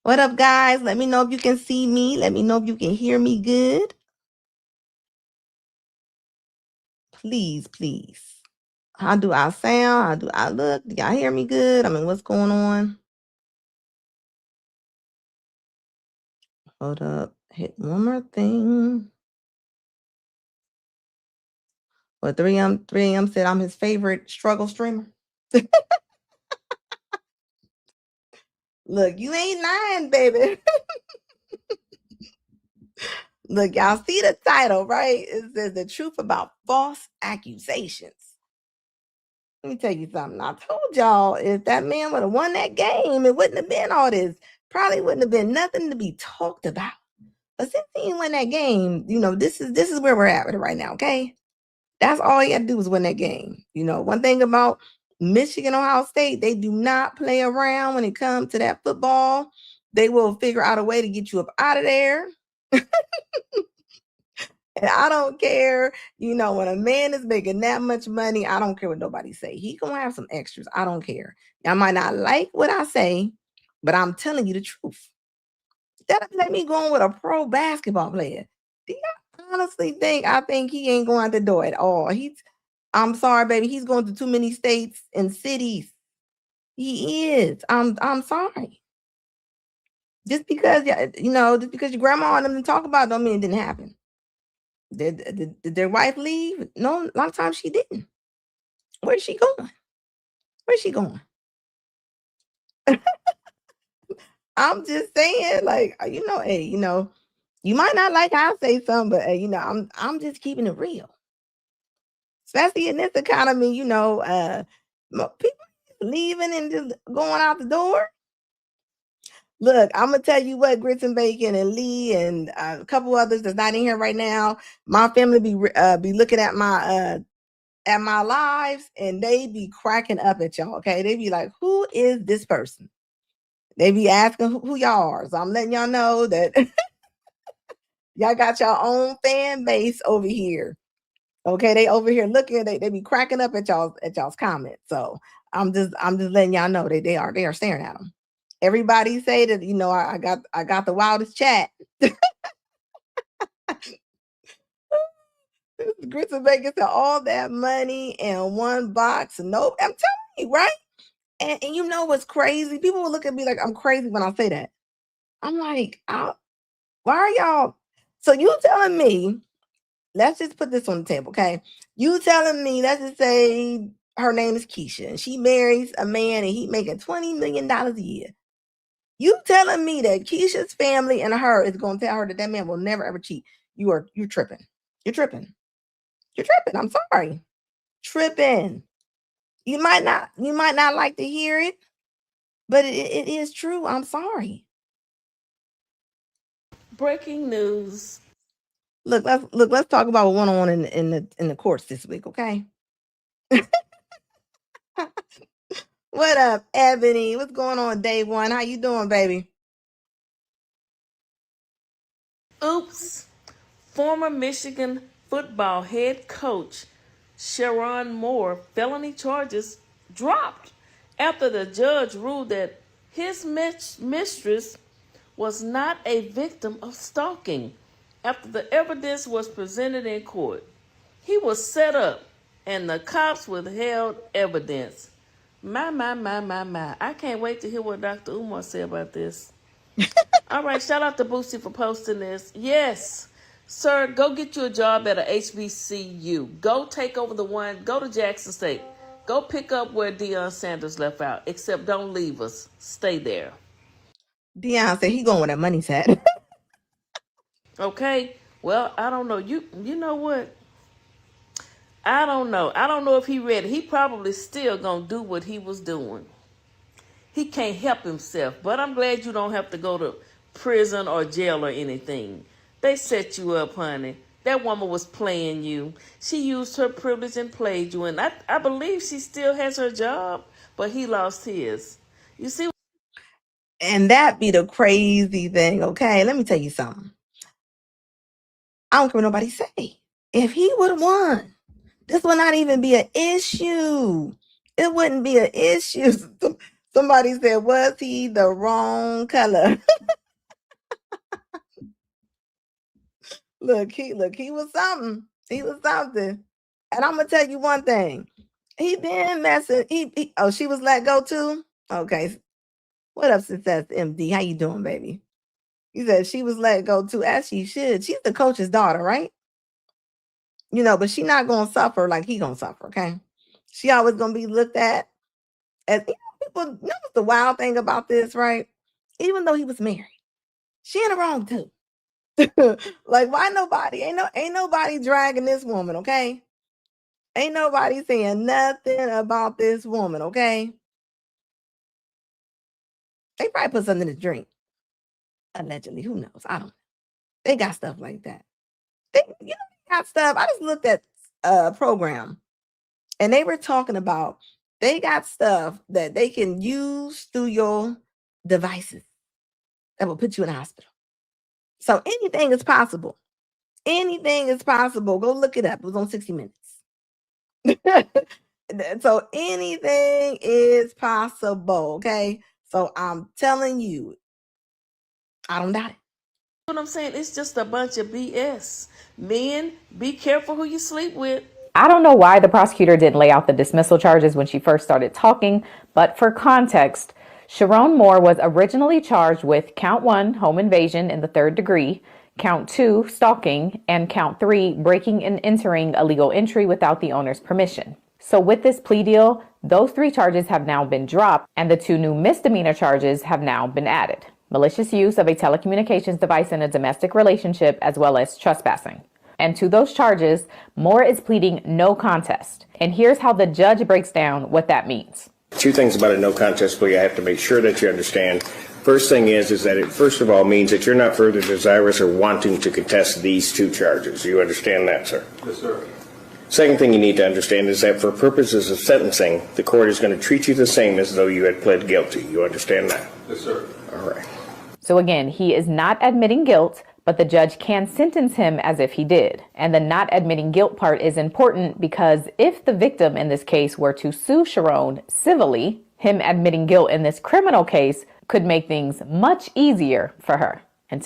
What up, guys? Let me know if you can see me. Let me know if you can hear me good. Please, please. How do I sound? How do I look? Do y'all hear me good? I mean, what's going on? Hold up. Hit one more thing. Well, 3M said I'm his favorite struggle streamer. Look, you ain't lying, baby. Look, y'all see the title, right? It says the truth about false accusations. Let me tell you something. I told y'all if that man would have won that game, it wouldn't have been all this. Probably wouldn't have been nothing to be talked about. But since he won that game, this is where we're at with it right now. Okay, that's all you had to do was win that game. One thing about Michigan, Ohio State, they do not play around when it comes to that football. They will figure out a way to get you up out of there. And I don't care, when a man is making that much money, I don't care what nobody say. He gonna have some extras. I don't care. Y'all might not like what I say, but I'm telling you the truth. That'll let me go on with a pro basketball player. Do you honestly think I think he ain't going out the door at all? I'm sorry, baby. He's going to too many states and cities. He is. I'm sorry. Just because just because your grandma and them didn't talk about it don't mean it didn't happen. Did their wife leave? No, a lot of times she didn't. Where's she going? Where's she going? I'm just saying, like, hey, you might not like how I say something, but I'm just keeping it real. Especially in this economy, people leaving and just going out the door. Look, I'm gonna tell you what, Grits and Bacon and Lee and a couple others that's not in here right now. My family be looking at my lives and they be cracking up at y'all. Okay, they be like, "Who is this person?" They be asking who y'all are. So I'm letting y'all know that y'all got your own fan base over here. Okay, they over here looking. They be cracking up at y'all's comments. So I'm just letting y'all know they are staring at them. Everybody say that I got the wildest chat. Grits and Bacon said all that money in one box. Nope, I'm telling you, right? And you know what's crazy? People will look at me like I'm crazy when I say that. I'm like, why are y'all? So you telling me? Let's just put this on the table, okay? You telling me? Let's just say her name is Keisha, and she marries a man, and he making $20 million a year. You telling me that Keisha's family and her is going to tell her that man will never ever cheat? You're tripping. You're tripping. You're tripping. I'm sorry. Tripping. You might not like to hear it, but it is true. I'm sorry. Breaking news. Let's talk about what went on in the courts this week, okay? What up, Ebony? What's going on, day one? How you doing, baby? Oops. Former Michigan football head coach Sharon Moore felony charges dropped after the judge ruled that his mistress was not a victim of stalking after the evidence was presented in court. He was set up and the cops withheld evidence. My. I can't wait to hear what Dr. Umar said about this. All right, shout out to Boosie for posting this. Yes, sir, go get you a job at a HBCU. Go take over go to Jackson State. Go pick up where Deion Sanders left out, except don't leave us. Stay there. Deion said he going where that money's at. Okay? Well, I don't know. You know what? I don't know. I don't know if he ready. He probably still gonna do what he was doing. He can't help himself. But I'm glad you don't have to go to prison or jail or anything. They set you up, honey. That woman was playing you. She used her privilege and played you. And I believe she still has her job, but he lost his. You see? And that be the crazy thing, okay? Let me tell you something. I don't care what nobody say. If he would have won, this would not even be an issue. It wouldn't be an issue. Some Somebody said, was he the wrong color? Look, he was something. He was something. And I'm gonna tell you one thing. He been messing. Oh, she was let go too. Okay. What up, Success MD? How you doing, baby? He said she was let go too, as she should. She's the coach's daughter, right? But she not gonna suffer like he gonna suffer. Okay. She always gonna be looked at as people. Know what's the wild thing about this, right? Even though he was married, she in the wrong too. Like, why nobody? Ain't nobody dragging this woman, okay? Ain't nobody saying nothing about this woman, okay? They probably put something in the drink. Allegedly. Who knows? I don't know. They got stuff like that. They got stuff. I just looked at a program and they were talking about they got stuff that they can use through your devices that will put you in the hospital. So anything is possible. Anything is possible. Go look it up. It was on 60 Minutes. So anything is possible. Okay. So I'm telling you, I don't doubt it. What I'm saying, it's just a bunch of BS. Men, be careful who you sleep with. I don't know why the prosecutor didn't lay out the dismissal charges when she first started talking, but for context, Sharon Moore was originally charged with count 1, home invasion in the 3rd degree, count 2, stalking, and count 3, breaking and entering a legal entry without the owner's permission. So with this plea deal, those 3 charges have now been dropped, and the 2 new misdemeanor charges have now been added: malicious use of a telecommunications device in a domestic relationship, as well as trespassing. And to those charges, Moore is pleading no contest. And here's how the judge breaks down what that means. 2 things about a no contest plea I have to make sure that you understand. First thing is that it first of all means that you're not further desirous or wanting to contest these 2 charges. You understand that, sir? Yes, sir. Second thing you need to understand is that for purposes of sentencing, the court is going to treat you the same as though you had pled guilty. You understand that? Yes, sir. All right. So again, he is not admitting guilt, but the judge can sentence him as if he did. And the not admitting guilt part is important because if the victim in this case were to sue Sharon civilly, him admitting guilt in this criminal case could make things much easier for her. And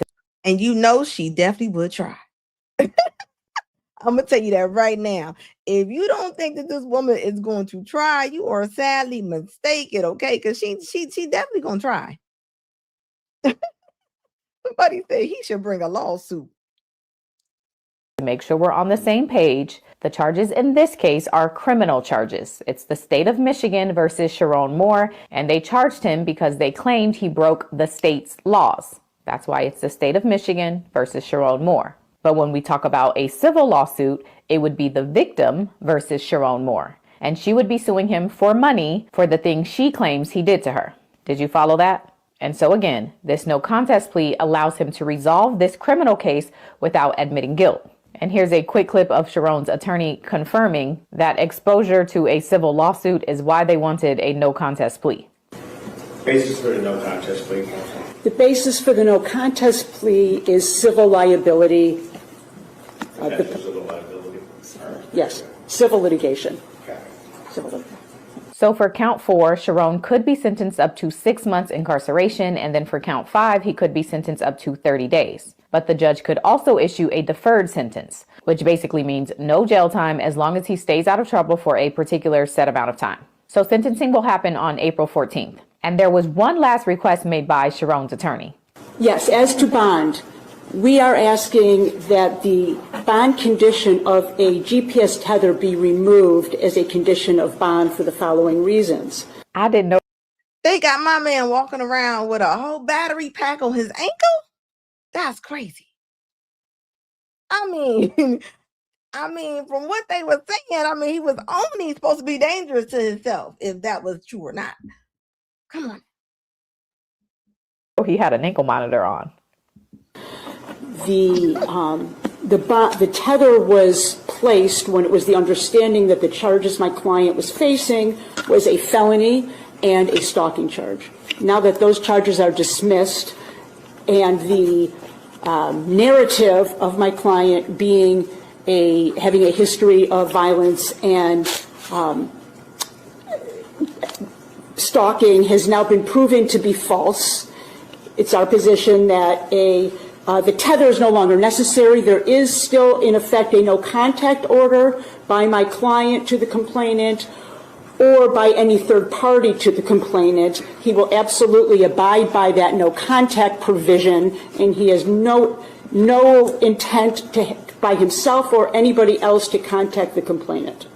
she definitely would try. I'm going to tell you that right now. If you don't think that this woman is going to try, you are sadly mistaken, okay? Because she definitely going to try. Somebody said he should bring a lawsuit. To make sure we're on the same page, the charges in this case are criminal charges. It's the state of Michigan versus Sharon Moore, and they charged him because they claimed he broke the state's laws. That's why it's the state of Michigan versus Sharon Moore. But when we talk about a civil lawsuit, it would be the victim versus Sharon Moore, and she would be suing him for money for the thing she claims he did to her. Did you follow that? And so again, this no contest plea allows him to resolve this criminal case without admitting guilt. And here's a quick clip of Sharon's attorney confirming that exposure to a civil lawsuit is why they wanted a no contest plea. Basis for the no contest plea. The basis for the no contest plea is civil liability. Civil liability. Yes, civil litigation. Okay. Civil litigation. So for count 4, Sharon could be sentenced up to 6 months incarceration, and then for count 5, he could be sentenced up to 30 days. But the judge could also issue a deferred sentence, which basically means no jail time as long as he stays out of trouble for a particular set amount of time. So sentencing will happen on April 14th. And there was one last request made by Sharon's attorney. Yes, as to bond, we are asking that the bond condition of a GPS tether be removed as a condition of bond for the following reasons. I didn't know They got my man walking around with a whole battery pack on his ankle. That's crazy. I mean, from what they were saying, he was only supposed to be dangerous to himself, if that was true or not. Come on. he had an ankle monitor on. The tether was placed when it was the understanding that the charges my client was facing was a felony and a stalking charge. Now that those charges are dismissed and the narrative of my client being having a history of violence and stalking has now been proven to be false. It's our position that the tether is no longer necessary. There is still, in effect, a no contact order by my client to the complainant or by any third party to the complainant. He will absolutely abide by that no contact provision, and he has no intent to, by himself or anybody else, to contact the complainant.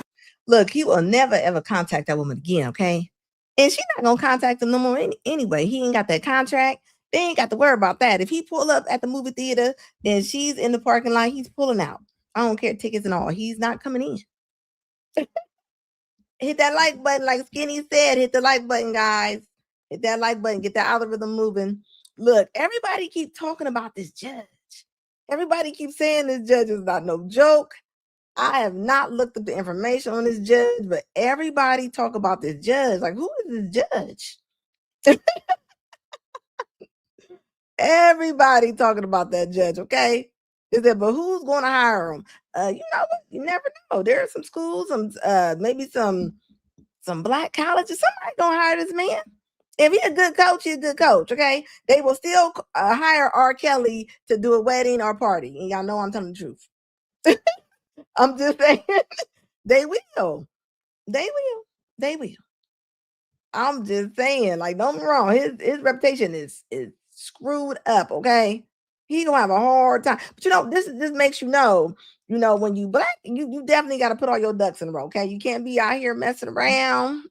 Look, he will never ever contact that woman again, okay? And she's not gonna contact him no more anyway. He ain't got that contract. They ain't got to worry about that. If he pull up at the movie theater and she's in the parking lot, he's pulling out. I don't care, tickets and all. He's not coming in. Hit that like button, like Skinny said. Hit the like button, guys. Hit that like button. Get the algorithm moving. Look, everybody keep talking about this judge. Everybody keeps saying this judge is not no joke. I have not looked up the information on this judge, but everybody talk about this judge. Like, who is this judge? Everybody talking about that judge, okay? Is that, but who's going to hire him? You know what? You never know. There are some schools, maybe some black colleges. Somebody gonna hire this man. If he's a good coach, he's a good coach, okay? They will still hire R. Kelly to do a wedding or party, and y'all know I'm telling the truth. I'm just saying, they will. They will. They will. I'm just saying, like, don't be wrong. His reputation is screwed up, okay? He gonna have a hard time. But you know, this makes you know, when you black, you definitely got to put all your ducks in a row, okay? You can't be out here messing around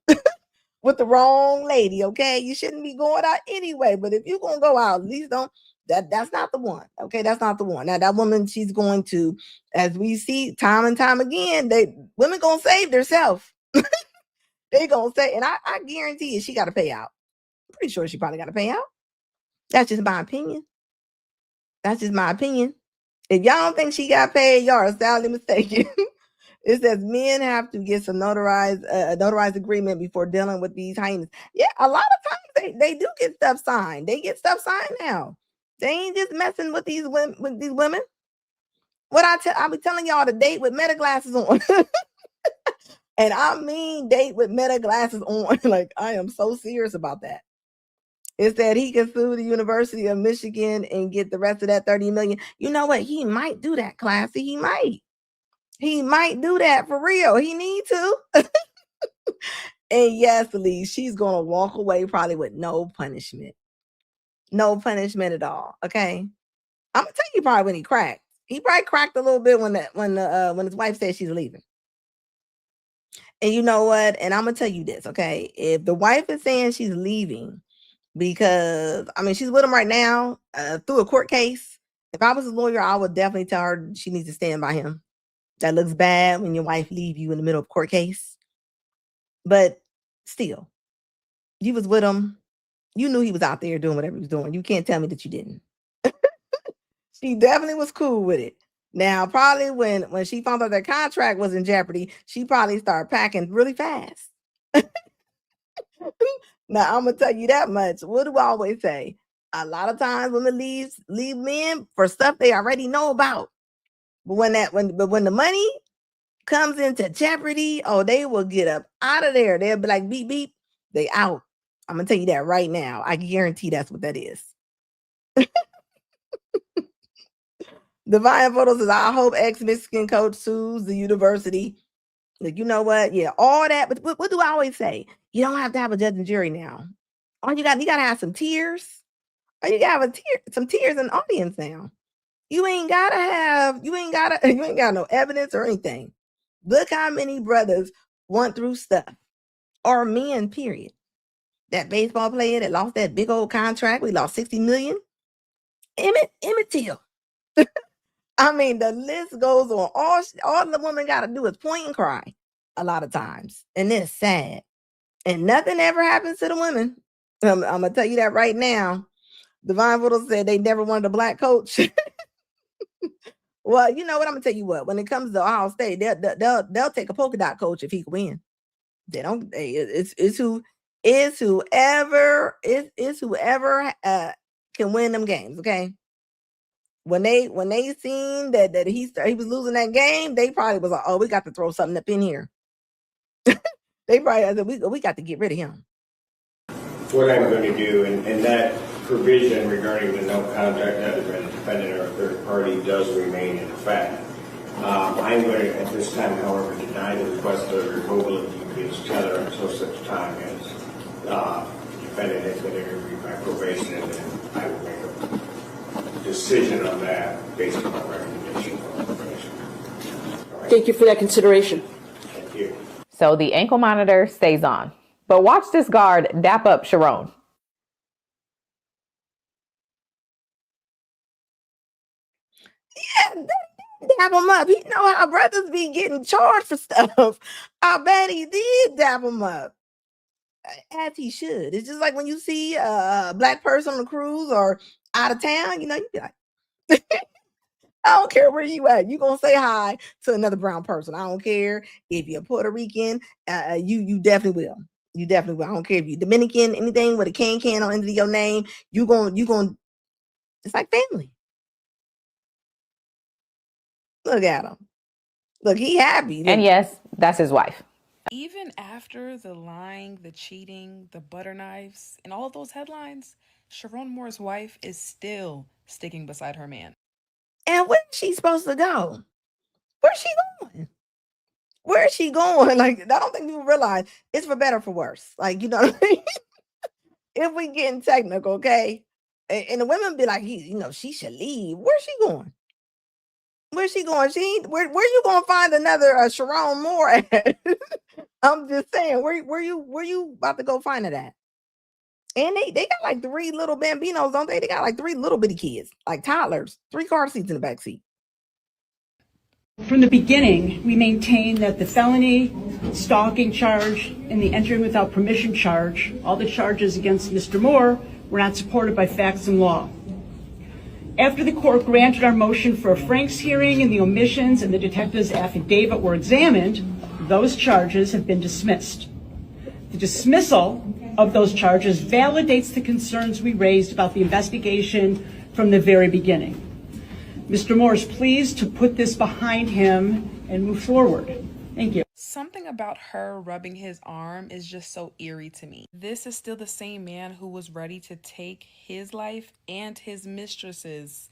with the wrong lady, okay? You shouldn't be going out anyway. But if you're gonna go out, at least don't. That's not the one, okay? That's not the one. Now that woman, she's going to, as we see time and time again, women gonna save themselves. They gonna say, and I guarantee you, she got to pay out. I'm pretty sure she probably got to pay out. That's just my opinion. That's just my opinion. If y'all don't think she got paid, y'all are sadly mistaken. It says men have to get some notarized agreement before dealing with these hyenas. Yeah, a lot of times they do get stuff signed. They get stuff signed now. They ain't just messing with these women. What I be telling y'all to date with meta glasses on. And I mean date with meta glasses on. Like, I am so serious about that. It said he can sue the University of Michigan and get the rest of that $30 million. You know what? He might do that, Classy. He might. He might do that for real. He need to. And yes, Lee, she's going to walk away probably with no punishment. No punishment at all. Okay. I'm going to tell you probably when he cracked. He probably cracked a little bit when his wife said she's leaving. And you know what? And I'm going to tell you this, okay? If the wife is saying she's leaving because, I mean, she's with him right now through a court case. If I was a lawyer, I would definitely tell her she needs to stand by him. That looks bad when your wife leave you in the middle of a court case. But still, you was with him. You knew he was out there doing whatever he was doing. You can't tell me that you didn't. She definitely was cool with it. Now, probably when she found out their contract was in jeopardy, she probably started packing really fast. Now, I'm going to tell you that much. What do I always say? A lot of times women leave men for stuff they already know about. But when the money comes into jeopardy, oh, they will get up out of there. They'll be like, beep, beep, they out. I'm going to tell you that right now. I guarantee that's what that is. Divine Photo says, I hope ex-Mexican coach sues the university. Like, you know what? Yeah, all that. But what do I always say? You don't have to have a judge and jury now. All you got to have some tears. Or you got to have some tears in the audience now. You ain't got no evidence or anything. Look how many brothers went through stuff. Or men, period. That baseball player that lost that big old contract. We lost $60 million. Emmett Till. I mean, the list goes on. All the woman got to do is point and cry a lot of times. And it's sad. And nothing ever happens to the women. I'm going to tell you that right now. Divine Voodoo said they never wanted a black coach. Well, you know what? I'm going to tell you what. When it comes to Ohio State, they'll take a polka dot coach if he can win. They don't. It's whoever can win them games. Okay. When they seen that he was losing that game, they probably was like, oh, we got to throw something up in here. They probably said, we got to get rid of him. what I'm going to do, and that provision regarding the no contact other than a defendant or a third party does remain in effect. I'm going to, at this time, however, deny the request of removal of DPS tether until such time as the defendant has been interviewed by probation, and then I will make a decision on that based on my recommendation from the probation. Thank you for that consideration. Thank you. So the ankle monitor stays on. But watch this guard dap up Sharon. Yeah, dap him up. You know how brothers be getting charged for stuff. I bet he did dap him up. As he should. It's just like when you see a black person on a cruise or out of town, you know, you be like, I don't care where you at. You gonna say hi to another brown person. I don't care if you're Puerto Rican. You definitely will. You definitely will. I don't care if you're Dominican, anything with a can on the end of your name. You gonna. It's like family. Look at him. Look, he happy. And yes, that's his wife. Even after the lying, the cheating, the butter knives, and all of those headlines, Sharon Moore's wife is still sticking beside her man. And where's she supposed to go? Where's she going? Where is she going? Like, I don't think people realize it's for better or for worse. Like, you know what I mean? If we getting technical, okay? And the women be like, she should leave. Where's she going? Where's she going? Where you gonna find another Sharon Moore at? I'm just saying, where you about to go find it at? And they got like 3 little bambinos, don't they? They got like 3 little bitty kids, like toddlers, 3 car seats in the back seat. From the beginning, we maintain that the felony, stalking charge, and the entering without permission charge, all the charges against Mr. Moore, were not supported by facts and law. After the court granted our motion for a Franks hearing and the omissions and the detective's affidavit were examined, those charges have been dismissed. The dismissal of those charges validates the concerns we raised about the investigation from the very beginning. Mr. Moore is pleased to put this behind him and move forward. Thank you. Something about her rubbing his arm is just so eerie to me. This is still the same man who was ready to take his life and his mistress's.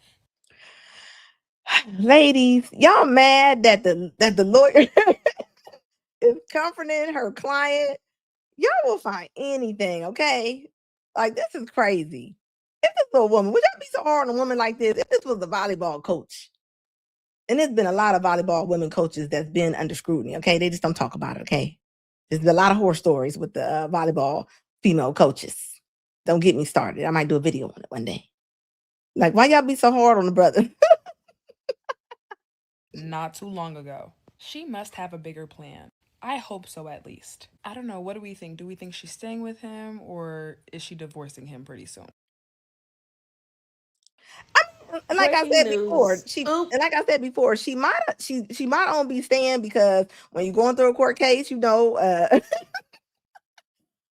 Ladies, y'all mad that the lawyer is comforting her client? Y'all will find anything, okay? Like, this is crazy. If this was a woman, would y'all be so hard on a woman like this? If this was a volleyball coach, and there's been a lot of volleyball women coaches that's been under scrutiny, okay? They just don't talk about it, okay? There's a lot of horror stories with the volleyball female coaches. Don't get me started. I might do a video on it one day. Like, why y'all be so hard on the brother? Not too long ago. She must have a bigger plan. I hope so, at least. I don't know. What do we think? Do we think she's staying with him, or is she divorcing him pretty soon? Like I said before, she might only be staying because when you're going through a court case,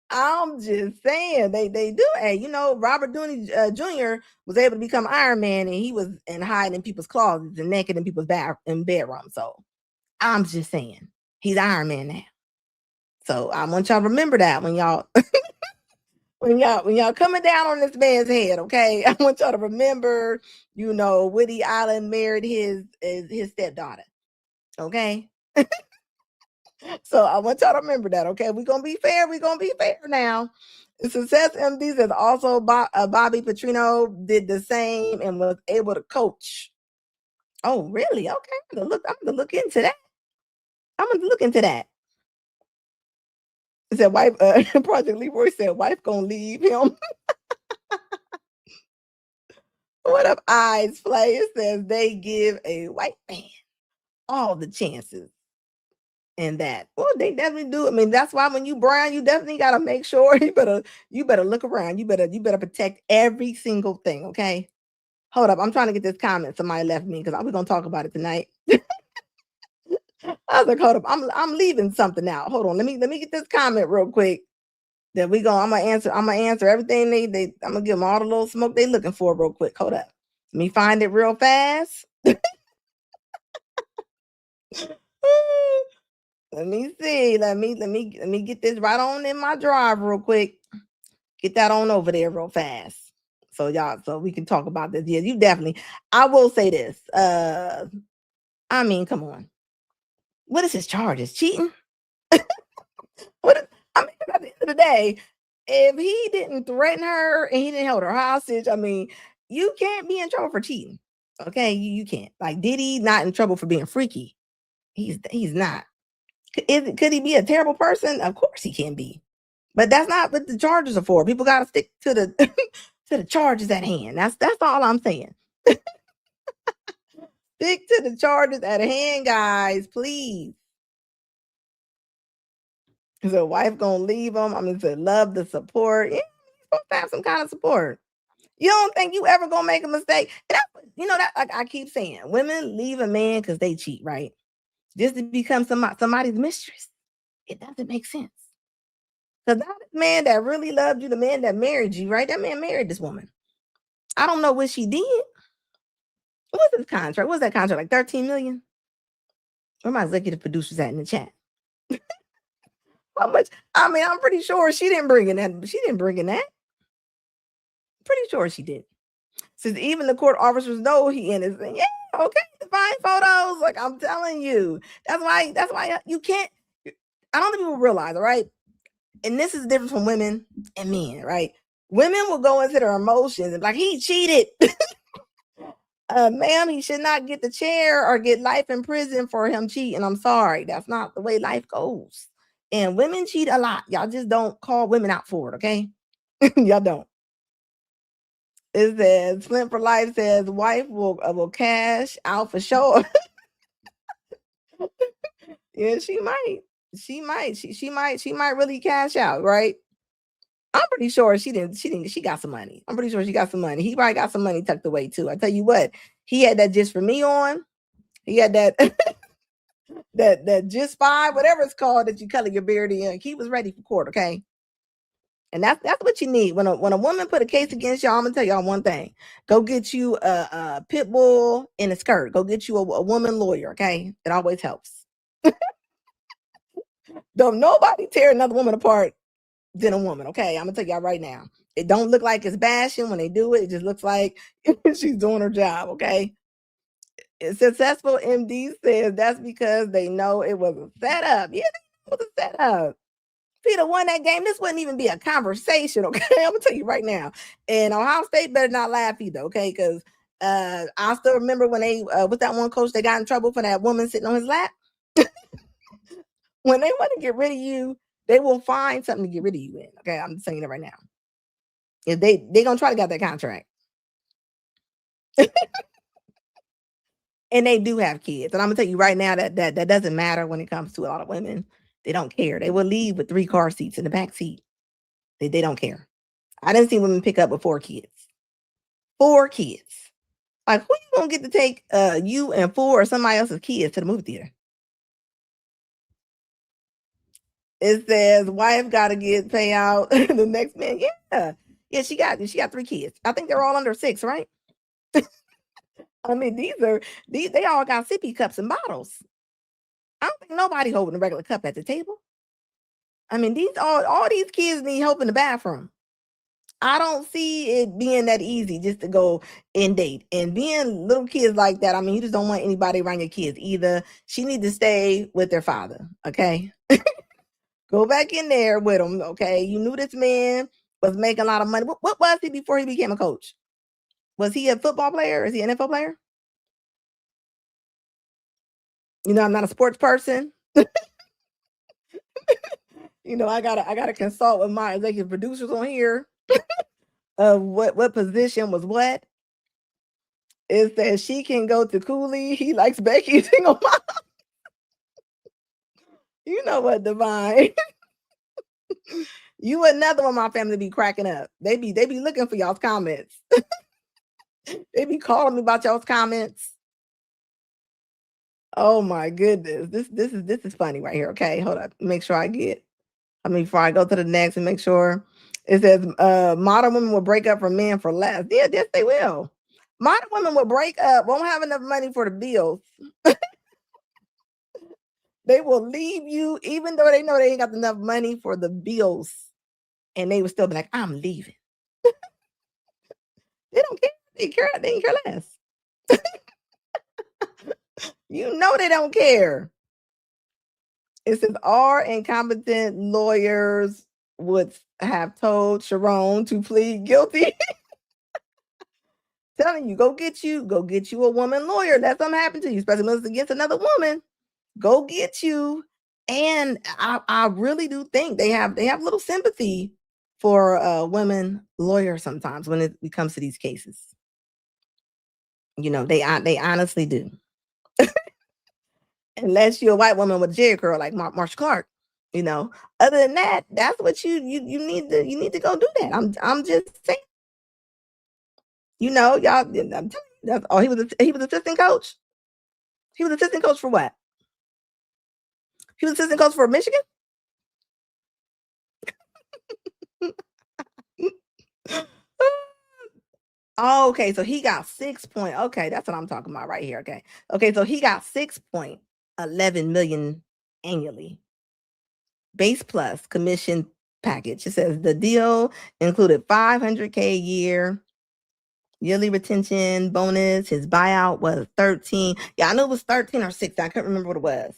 I'm just saying they do. And Robert Downey Jr. was able to become Iron Man, and he was hiding in people's closets and naked in people's bedrooms. So I'm just saying he's Iron Man now. So I want y'all to remember that when y'all when y'all coming down on this man's head, okay? I want y'all to remember, Woody Allen married his stepdaughter, okay? So I want y'all to remember that, okay? We're gonna be fair. We're gonna be fair now. Success MD says also Bobby Petrino did the same and was able to coach. Oh, really? Okay, I'm gonna look into that. It said wife. Project Leroy said wife gonna leave him. What up, Eyes Play? It says they give a white man all the chances in that. Well, they definitely do. I mean, that's why when you brown, you definitely gotta make sure you better look around. You better protect every single thing. Okay. Hold up. I'm trying to get this comment somebody left me because we're gonna talk about it tonight. I was like, hold up, I'm leaving something out. Hold on. Let me get this comment real quick. Then I'm gonna answer everything they I'm gonna give them all the little smoke they looking for real quick. Hold up. Let me find it real fast. Let me see. Let me get this right on in my drive real quick. Get that on over there real fast. So y'all, so we can talk about this. Yeah, you definitely. I will say this. I mean, come on. What is his charges? Cheating? What is, I mean, at the end of the day, if he didn't threaten her and he didn't hold her hostage, I mean, you can't be in trouble for cheating. Okay, you can't. Like Diddy not in trouble for being freaky. He's not. Could he be a terrible person? Of course he can be. But that's not what the charges are for. People got to stick to the to the charges at hand. That's all I'm saying. Stick to the charges at hand, guys, please. Is the wife gonna leave him? I mean, to love the support. Yeah, he's supposed to have some kind of support. You don't think you ever gonna make a mistake? And that's, that like I keep saying, women leave a man because they cheat, right? Just to become somebody's mistress. It doesn't make sense. Because now this man that really loved you, the man that married you, right? That man married this woman. I don't know what she did. What's his contract? What's that contract? Like 13 million? Where my executive producers at in the chat? How much? I mean, I'm pretty sure she didn't bring in that. She didn't bring in that. Pretty sure she did. Since even the court officers know he innocent. Yeah, okay, divine photos. Like I'm telling you. That's why you can't. I don't think people realize, all right? And this is different from women and men, right? Women will go into their emotions and like he cheated. Ma'am, he should not get the chair or get life in prison for him cheating. I'm sorry. That's not the way life goes. And women cheat a lot. Y'all just don't call women out for it, okay? Y'all don't. It says Flint for Life says wife will cash out for sure. Yeah, she might. She might. She might really cash out, right? I'm pretty sure she didn't. She got some money. I'm pretty sure she got some money. He probably got some money tucked away too. I tell you what, he had that just for me on. He had that that just five, whatever it's called that you color your beard in. He was ready for court, okay? And that's what you need. When a woman put a case against y'all, I'm gonna tell y'all one thing. Go get you a pit bull in a skirt. Go get you a woman lawyer, okay? It always helps. Don't nobody tear another woman apart than a woman, okay? I'm gonna tell y'all right now. It don't look like it's bashing when they do it. It just looks like she's doing her job, okay? A successful MD says that's because they know it was a setup. Yeah, they know it was a setup. Peter won that game. This wouldn't even be a conversation, okay? I'm gonna tell you right now. And Ohio State better not laugh either, okay? Because I still remember when they with that one coach, they got in trouble for that woman sitting on his lap. When they want to get rid of you, they will find something to get rid of you in. Okay, I'm just saying it right now. If they gonna try to get that contract, and they do have kids, and I'm gonna tell you right now that doesn't matter when it comes to a lot of women. They don't care. They will leave with 3 car seats in the back seat. They don't care. I didn't see women pick up with 4 kids. 4 kids. Like who you gonna get to take you and 4 or somebody else's kids to the movie theater? It says wife gotta get payout. The next man, yeah. Yeah, she got 3 kids. I think they're all under 6, right? I mean, they all got sippy cups and bottles. I don't think nobody holding a regular cup at the table. I mean, these all these kids need help in the bathroom. I don't see it being that easy just to go and date. And being little kids like that, I mean, you just don't want anybody around your kids either. She needs to stay with their father, okay? Go back in there with them, okay? You knew this man was making a lot of money. What was he before he became a coach? Was he a football player? Is he an NFL player? I'm not a sports person. I gotta consult with my executive producers on here of what position was what. It says she can go to Cooley. He likes Becky. Single mom. You know what, Divine? You another one my family be cracking up. They be looking for y'all's comments. They be calling me about y'all's comments. Oh my goodness. This is funny right here. Okay, hold up. Make sure before I go to the next and make sure it says modern women will break up for men for less. Yeah, yes, they will. Modern women will break up, won't have enough money for the bills. They will leave you even though they know they ain't got enough money for the bills. and they would still be like, I'm leaving. They don't care. They care less. You know they don't care. It says all incompetent lawyers would have told Sharon to plead guilty. Telling you, go get you a woman lawyer. Let something happen to you, especially when it's against another woman. Go get you. And I really do think they have little sympathy for women lawyers sometimes when it comes to these cases. You know, they honestly do. Unless you're a white woman with a Jerry curl like Marsha Clark, you know. Other than that, that's what you need to go do that. I'm just saying. You know, y'all. I'm telling you, that's oh, he was assistant coach. He was assistant coach for what? He was assistant coach for Michigan. Oh, okay, so he got 6 point. Okay, that's what I'm talking about right here. Okay, so he got 6.11 million annually, base plus commission package. It says the deal included $500K a year, yearly retention bonus. His buyout was 13. Yeah, I know it was 13 or 6. I couldn't remember what it was.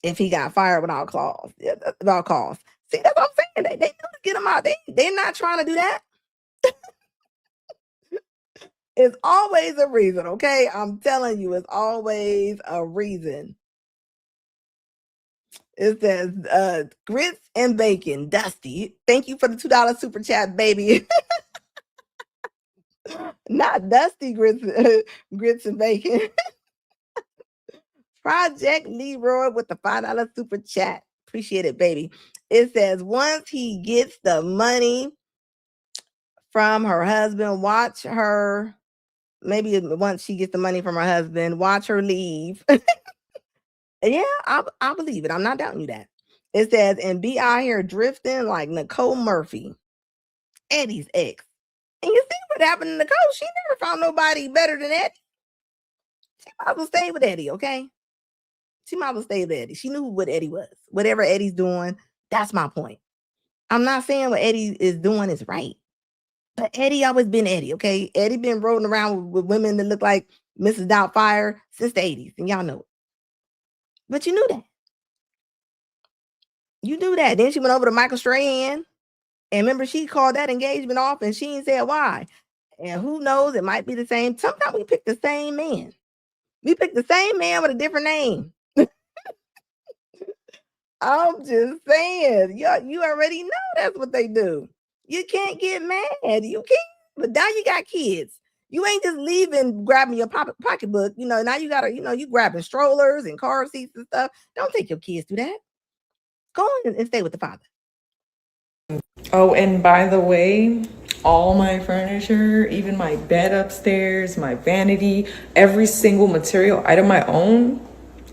If he got fired without cause, without cause. See, that's what I'm saying. They need to get him out. They're not trying to do that. It's always a reason, okay? I'm telling you, it's always a reason. It says grits and bacon, Dusty. Thank you for the $2 super chat, baby. Not Dusty grits and bacon. Project Leroy with the $5 super chat. Appreciate it, baby. It says once he gets the money from her husband, watch her. Maybe once she gets the money from her husband, watch her leave. Yeah, I believe it. I'm not doubting you that. It says, and be out here drifting like Nicole Murphy, Eddie's ex. And you see what happened to Nicole? She never found nobody better than Eddie. She might as well stay with Eddie, okay? She might as well stay with Eddie. She knew what Eddie was. Whatever Eddie's doing, that's my point. I'm not saying what Eddie is doing is right. But Eddie always been Eddie, okay? Eddie been rolling around with women that look like Mrs. Doubtfire since the 80s, and y'all know it. But you knew that. You knew that. Then she went over to Michael Strahan. And remember, she called that engagement off and she ain't said why. And who knows, it might be the same. Sometimes we pick the same man. We pick the same man with a different name. I'm just saying. You already know that's what they do. You can't get mad. You can't. But now you got kids. You ain't just leaving, grabbing your pocketbook. You know, now you got to, you grabbing strollers and car seats and stuff. Don't take your kids through that. Go on and stay with the father. Oh, and by the way, all my furniture, even my bed upstairs, my vanity, every single material item I own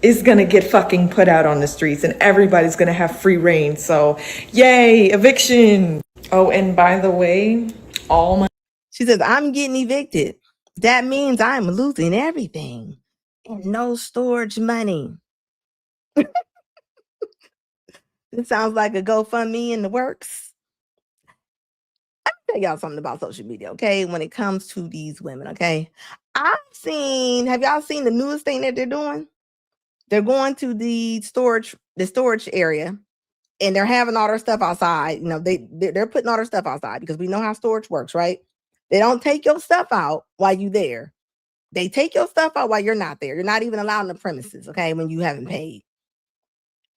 is gonna get fucking put out on the streets and everybody's gonna have free reign. So, yay, eviction. Oh, and by the way, all my. She says, I'm getting evicted. That means I'm losing everything and no storage money. It sounds like a GoFundMe in the works. Let me tell y'all something about social media, okay? When it comes to these women, okay? Have y'all seen the newest thing that they're doing? They're going to the storage area and they're having all their stuff outside. You know, they're putting all their stuff outside because we know how storage works, right? They don't take your stuff out while you're there. They take your stuff out while you're not there. You're not even allowed in the premises, okay, when you haven't paid.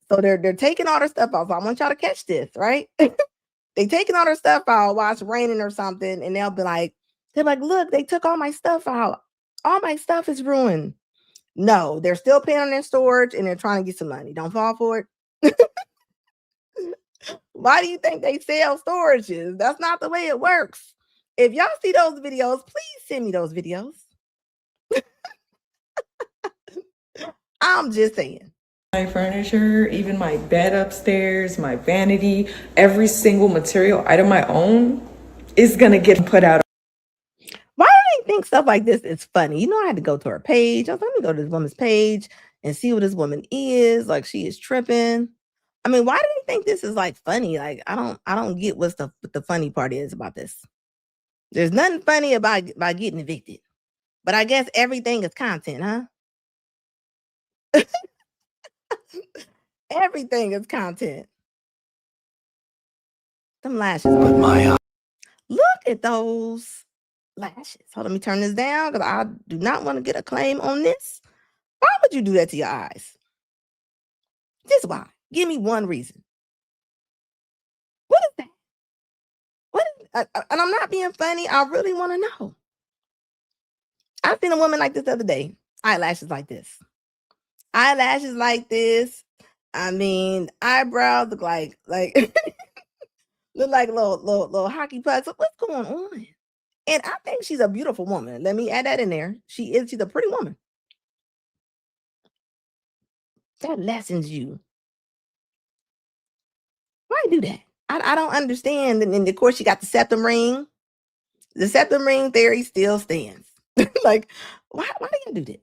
So they're taking all their stuff out. So I want y'all to catch this, right? They taking all their stuff out while it's raining or something, and they're like, look, they took all my stuff out. All my stuff is ruined. No, they're still paying on their storage and they're trying to get some money. Don't fall for it. Why do you think they sell storages? That's not the way it works. If y'all see those videos, please send me those videos. I'm just saying. My furniture, even my bed upstairs, my vanity, every single material item I own is gonna get put out. Why do I think stuff like this is funny? You know, I had to go to her page. I was like, let me go to this woman's page and see what this woman is. Like, she is tripping. I mean, why do they think this is like funny? Like, I don't get what the funny part is about this. There's nothing funny about getting evicted, but I guess everything is content, huh? Everything is content. Them lashes. Look at those lashes. Hold on, let me turn this down because I do not want to get a claim on this. Why would you do that to your eyes? Just why? Give me one reason. What is that? And I'm not being funny. I really want to know. I've seen a woman like this the other day. Eyelashes like this. Eyelashes like this. I mean, eyebrows look like look like little hockey pucks. What's going on? And I think she's a beautiful woman. Let me add that in there. She's a pretty woman. That lessens you. Why do that? I don't understand. And of course, she got the septum ring. The septum ring theory still stands. Like, why do you do this?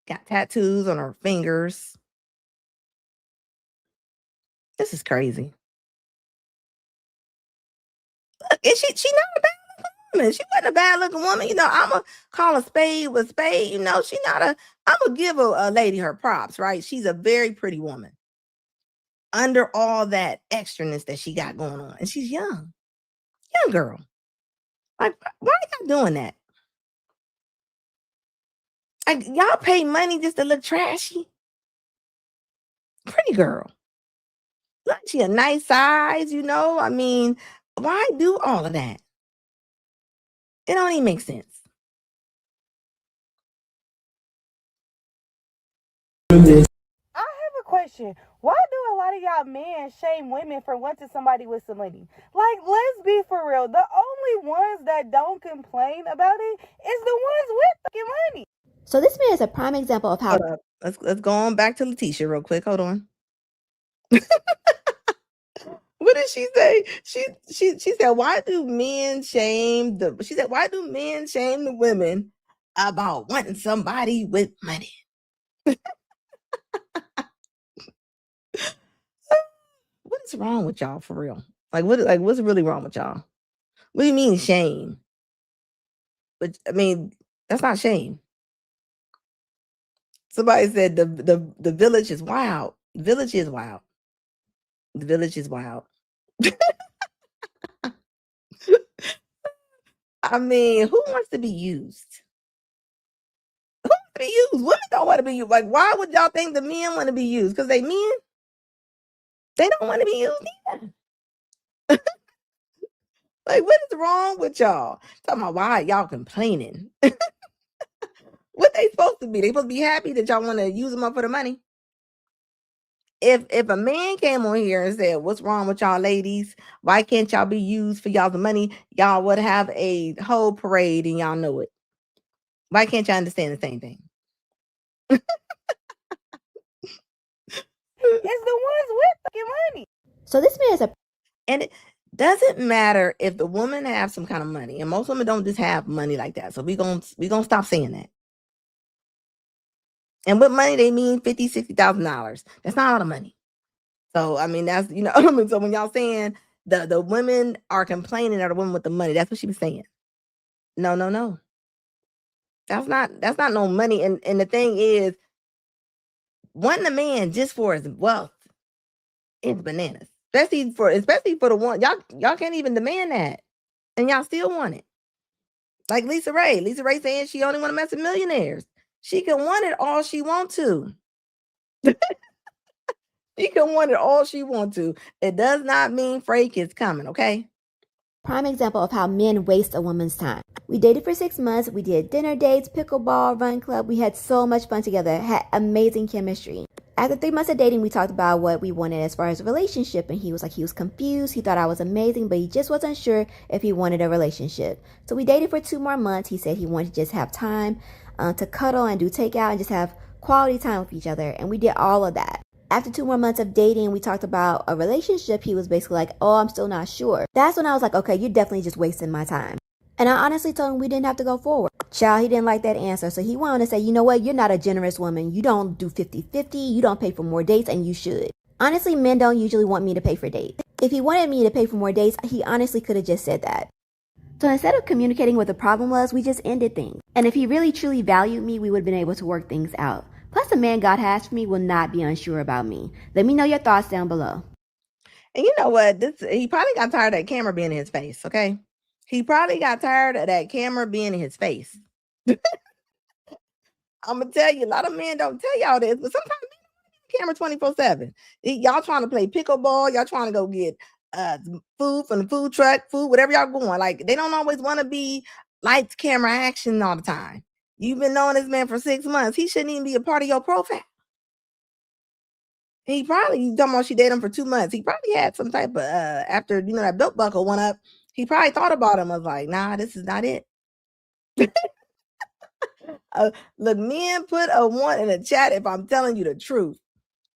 Got tattoos on her fingers. This is crazy. Look, and she not a bad looking woman. She wasn't a bad looking woman. You know, I'ma call a spade with spade. You know, I'ma give a lady her props, right? She's a very pretty woman. Under all that extraness that she got going on. And she's young. Young girl. Like, why are y'all doing that? Like, y'all pay money just to look trashy. Pretty girl. Look, she a nice size, you know. I mean, why do all of that? It don't even make sense. I have a question. Why do a lot of y'all men shame women for wanting somebody with some money? Like, let's be for real. The only ones that don't complain about it is the ones with fucking money. So this man is a prime example of how. Let's go on back to Letitia real quick. Hold on. What did she say? She said, why do men shame the women about wanting somebody with money? What is wrong with y'all for real? What's really wrong with y'all? What do you mean shame? But I mean, that's not shame. Somebody said the village is wild. The village is wild. The village is wild. I mean, who wants to be used? Who wants to be used? Women don't want to be used. Like, why would y'all think the men want to be used? Because they men? They don't want to be used either. Like, what is wrong with y'all? Talking about why y'all complaining? What they supposed to be? They supposed to be happy that y'all want to use them up for the money. If a man came on here and said, what's wrong with y'all ladies? Why can't y'all be used for y'all's money? Y'all would have a whole parade and y'all know it. Why can't y'all understand the same thing? It's the ones with fucking money. So this man is a. And it doesn't matter if the woman have some kind of money. And most women don't just have money like that. So we gonna stop saying that. And with money, they mean $50,000, $60,000. That's not a lot of money. So, I mean, that's, you know, I mean, so when y'all saying the women are complaining are the women with the money, that's what she was saying. No. That's not no money. And the thing is, wanting a man just for his wealth is bananas. Especially for the one, y'all can't even demand that. And y'all still want it. Like Lisa Ray. Lisa Ray saying she only want to mess with millionaires. She can want it all she want to. She can want it all she want to. It does not mean Frank is coming, okay? Prime example of how men waste a woman's time. We dated for 6 months. We did dinner dates, pickleball, run club. We had so much fun together, had amazing chemistry. After 3 months of dating, we talked about what we wanted as far as a relationship, and he was confused. He thought I was amazing, but he just wasn't sure if he wanted a relationship. So we dated for 2 more months. He said he wanted to just have time to cuddle and do takeout and just have quality time with each other, and we did all of that. After 2 more months of dating, we talked about a relationship. He was basically like, oh, I'm still not sure. That's when I was like, okay, you're definitely just wasting my time. And I honestly told him we didn't have to go forward. Child, he didn't like that answer. So he wanted to say, you know what? You're not a generous woman. You don't do 50-50. You don't pay for more dates, and you should. Honestly, men don't usually want me to pay for dates. If he wanted me to pay for more dates, he honestly could have just said that. So instead of communicating what the problem was, we just ended things. And if he really truly valued me, we would have been able to work things out. Plus, the man God has for me will not be unsure about me. Let me know your thoughts down below. And you know what? He probably got tired of that camera being in his face, okay? He probably got tired of that camera being in his face. I'm gonna tell you, a lot of men don't tell y'all this, but sometimes camera 24/7. Y'all trying to play pickleball, y'all trying to go get food from the food truck, food, whatever y'all going. Like, they don't always want to be lights, camera, action all the time. You've been knowing this man for 6 months. He shouldn't even be a part of your profile. He probably, you talking about she dated him for 2 months. He probably had some type of after that belt buckle went up. He probably thought about him. Was like, nah, this is not it. Look, men, put a 1 in the chat if I'm telling you the truth.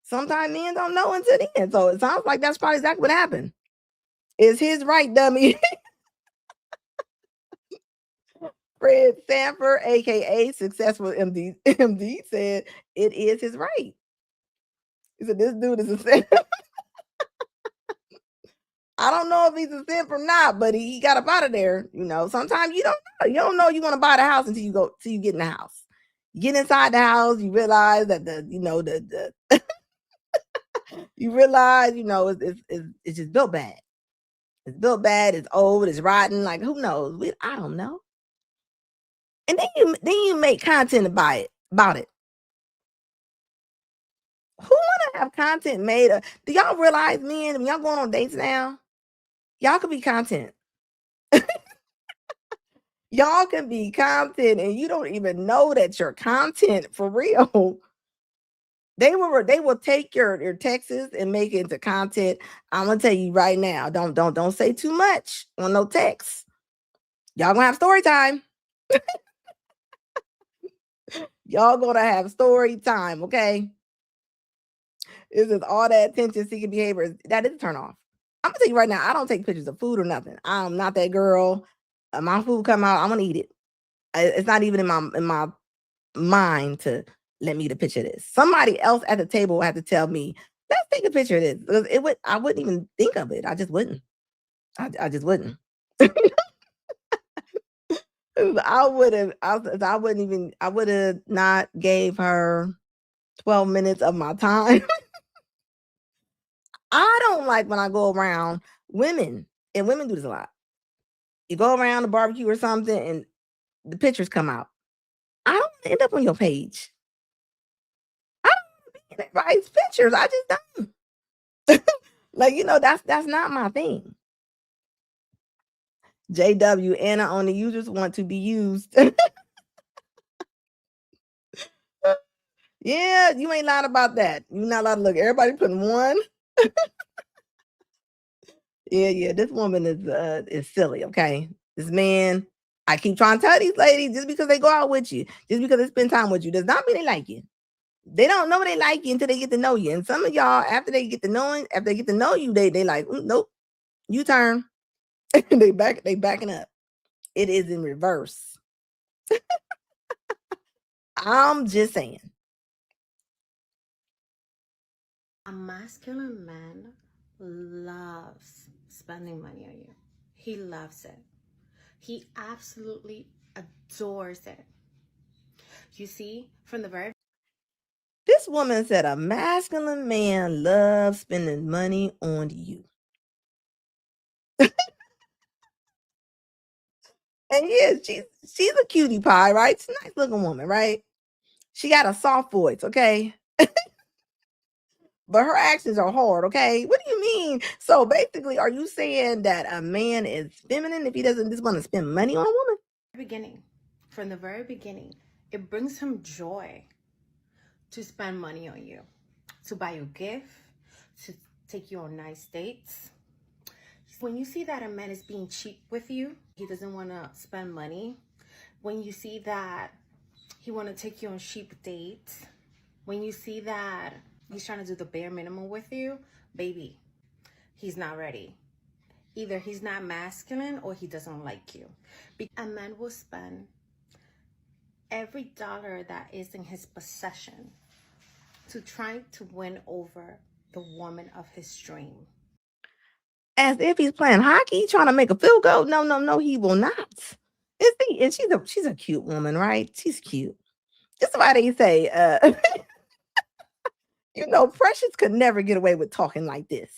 Sometimes men don't know until the end. So it sounds like that's probably exactly what happened. It's his right, dummy. Fred Sanford, aka Successful MD, said it is his right. He said this dude is a simp. I don't know if he's a simp or not, but he got up out of there. Sometimes you don't know. You don't know you want to buy the house until you get in the house. You get inside the house, you realize that you realize it's just built bad. It's built bad. It's old. It's rotten. Like, who knows? I don't know. And then you make content about it. Who want to have content made? Do y'all realize, men, when y'all going on dates now, y'all could be content. Y'all can be content, and you don't even know that you're content for real. They will take your texts and make it into content. I'm gonna tell you right now, don't say too much on no text. Y'all gonna have story time. Y'all gonna have story time, okay? This is all that attention-seeking behavior. That is a turn off. I'm gonna tell you right now, I don't take pictures of food or nothing. I'm not that girl. My food come out, I'm gonna eat it. It's not even in my mind to let me get a picture of this. Somebody else at the table will have to tell me, let's take a picture of this. Because I wouldn't even think of it. I just wouldn't. I just wouldn't. I would have not gave her 12 minutes of my time. I don't like when I go around women, and women do this a lot. You go around the barbecue or something and the pictures come out. I don't end up on your page. I don't want to be in everybody's pictures. I just don't. Like, that's not my thing. JW, Anna, only users want to be used. Yeah, you ain't lying about that. You're not allowed to look. Everybody putting 1. Yeah. This woman is silly, okay? This man, I keep trying to tell these ladies, just because they go out with you, just because they spend time with you, does not mean they like you. They don't know they like you until they get to know you. And some of y'all, after they get to know you, they like, nope, you turn. they backing up. It is in reverse. I'm just saying. A masculine man loves spending money on you. He loves it. He absolutely adores it. You see, from the very This woman said a masculine man loves spending money on you. And yeah, she's a cutie pie, right? She's a nice looking woman, right? She got a soft voice, okay? But her actions are hard, okay? What do you mean? So basically, are you saying that a man is feminine if he doesn't just want to spend money on a woman? From the very beginning, it brings him joy to spend money on you, to buy you a gift, to take you on nice dates. When you see that a man is being cheap with you, he doesn't want to spend money. When you see that he want to take you on cheap dates, when you see that he's trying to do the bare minimum with you, baby, he's not ready. Either he's not masculine or he doesn't like you. A man will spend every dollar that is in his possession to try to win over the woman of his dream. As if he's playing hockey, trying to make a field goal. No, no, no, he will not. And she's a cute woman, right? She's cute. That's why they say, Precious could never get away with talking like this.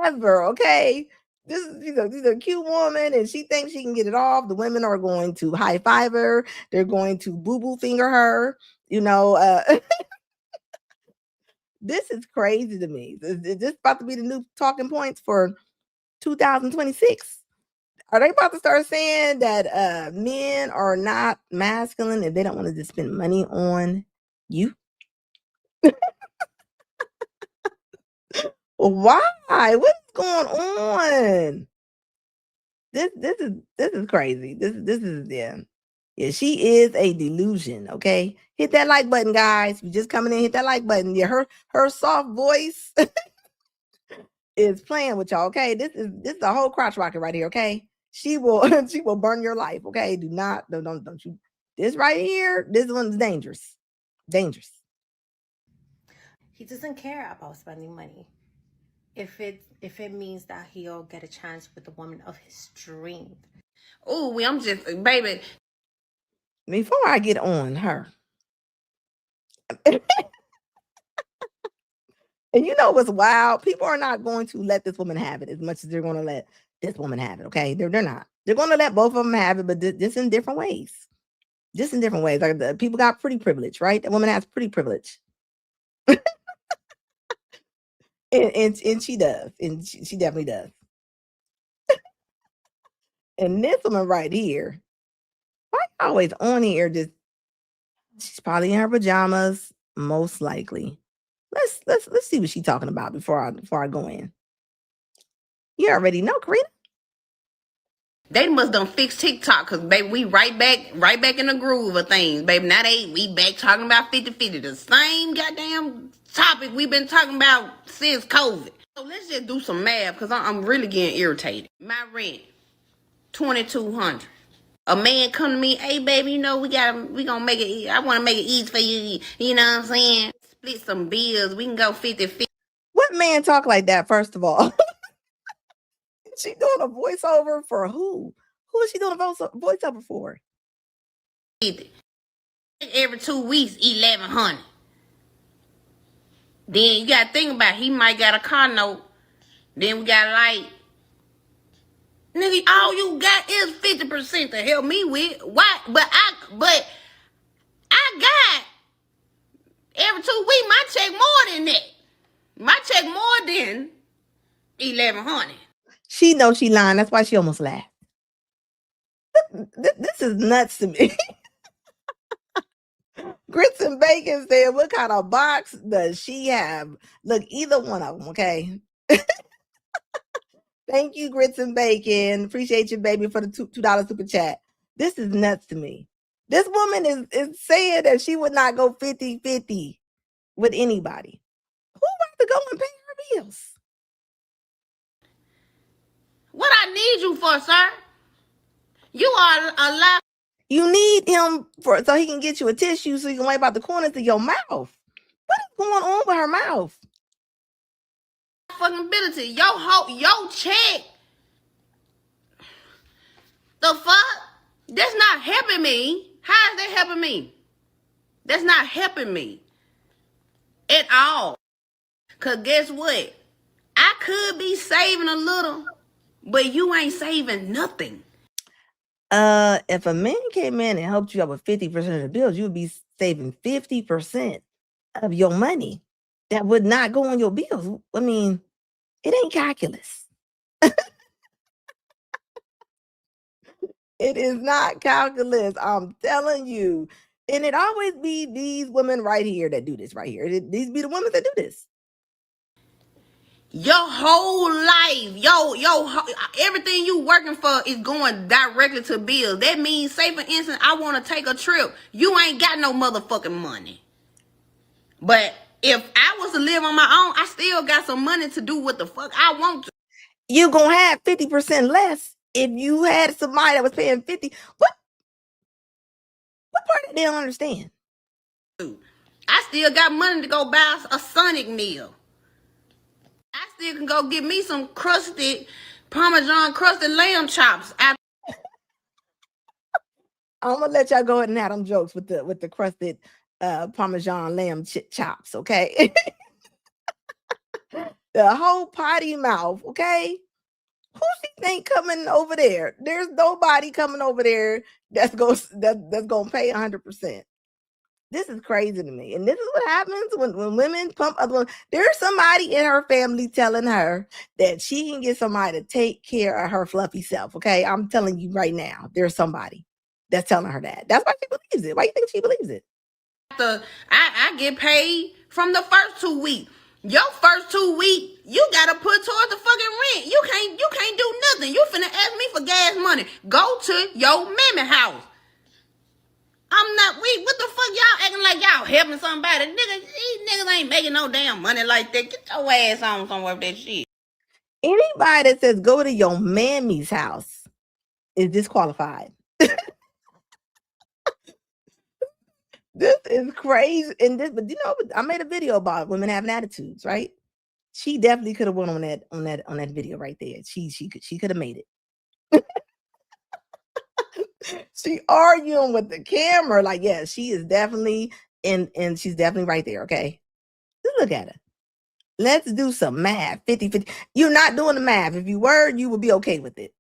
Ever, okay? She's a cute woman and she thinks she can get it off. The women are going to high five her. They're going to boo-boo finger her. This is crazy to me. Is this about to be the new talking points for 2026? Are they about to start saying that men are not masculine if they don't want to just spend money on you? Why? What's going on? This is crazy. This is Yeah, she is a delusion, okay? Hit that like button, guys. You just coming in, hit that like button. Yeah, her soft voice is playing with y'all, okay? This is a whole crotch rocket right here, okay? She will she will burn your life, okay? Don't you. This right here, this one's dangerous. Dangerous. He doesn't care about spending money if it means that he'll get a chance with the woman of his dream. Oh, I'm just, baby. Before I get on her, and you know what's wild? People are not going to let this woman have it as much as they're going to let this woman have it, okay? They're not. They're going to let both of them have it, but just in different ways. Just in different ways. Like the people got pretty privilege, right? The woman has pretty privilege. and she does. And she definitely does. And this woman right here, why always on here? She's probably in her pajamas, most likely. Let's see what she's talking about before I go in. You already know, Karina. They must done fix TikTok, cause baby, we right back in the groove of things, baby. Now we back talking about 50-50, the same goddamn topic we've been talking about since COVID. So let's just do some math, cause I'm really getting irritated. My rent, $2,200. A man come to me, hey baby, we gonna make it. I want to make it easy for you. You know what I'm saying? Split some bills. We can go 50-50. What man talk like that? First of all. She doing a voiceover for who? Who is she doing a voiceover for? Every 2 weeks, 1,100. Then you gotta think about it. He might got a car note. Then we got nigga, all you got is 50% to help me with. Why? But I got every 2 weeks my check more than that. My check more than 1,100. She knows she lying. That's why she almost laughed. This is nuts to me. Grits and Bacon said, what kind of box does she have? Look, either one of them, okay? Thank you, Grits and Bacon. Appreciate you, baby, for the $2 super chat. This is nuts to me. This woman is saying that she would not go 50-50 with anybody. Who wants to go and pay her bills? What I need you for, sir? You are alive. You need him so he can get you a tissue so you can wipe out the corners of your mouth. What is going on with her mouth? Fucking ability. Your check. The fuck? That's not helping me. How is that helping me? That's not helping me at all. Cause guess what? I could be saving a little, but you ain't saving nothing. If a man came in and helped you out with 50% of the bills, you would be saving 50% of your money that would not go on your bills. I mean, it ain't calculus. It is not calculus. I'm telling you. And it always be these women right here that do this right here. These be the women that do this. Your whole life, everything you working for is going directly to bills. That means, say for instance, I want to take a trip. You ain't got no motherfucking money. But If I was to live on my own, I still got some money to do what the fuck I want to. You're gonna have 50% less if you had somebody that was paying 50. What part they don't understand? I still got money to go buy a Sonic meal. I still can go get me some crusted Parmesan crusted lamb chops. I'm gonna let y'all go ahead and have them jokes with the crusted Parmesan lamb chops, okay? The whole potty mouth, okay? Who she think coming over there? There's nobody coming over there that's gonna pay 100%. This is crazy to me. And this is what happens when women pump other women. There's somebody in her family telling her that she can get somebody to take care of her fluffy self. Okay. I'm telling you right now, there's somebody that's telling her that. That's why she believes it. Why do you think she believes it? I get paid from the first 2 weeks. Your first 2 weeks, you gotta put towards the fucking rent. You can't do nothing. You finna ask me for gas money. Go to your mammy house. I'm not weak. What the fuck y'all acting like y'all helping somebody? Nigga, these niggas ain't making no damn money like that. Get your ass on somewhere with that shit. Anybody that says go to your mammy's house is disqualified. This is crazy. But I made a video about women having attitudes, right? She definitely could have went on that video right there. She could have made it. She arguing with the camera, like, yeah, she is definitely and she's definitely right there. Okay. Just look at her. Let's do some math. 50-50. You're not doing the math. If you were, you would be okay with it.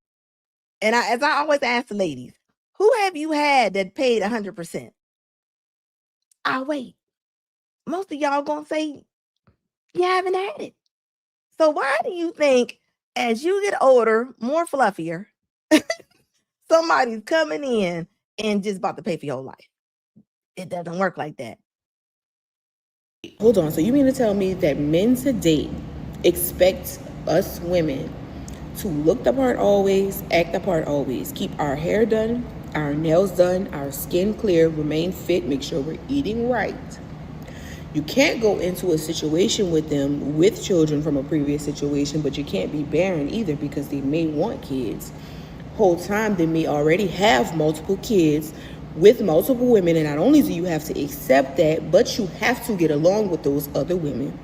And as I always ask the ladies, who have you had that paid 100%? I'll wait. Most of y'all gonna say you haven't had it. So why do you think as you get older, more fluffier, somebody's coming in and just about to pay for your life? It doesn't work like that. Hold on, so you mean to tell me that men to date expect us women to look the part always, act the part always, keep our hair done, our nails done, our skin clear, remain fit, make sure we're eating right? You can't go into a situation with them with children from a previous situation, but you can't be barren either because they may want kids. Whole time they may already have multiple kids with multiple women, and not only do you have to accept that, but you have to get along with those other women.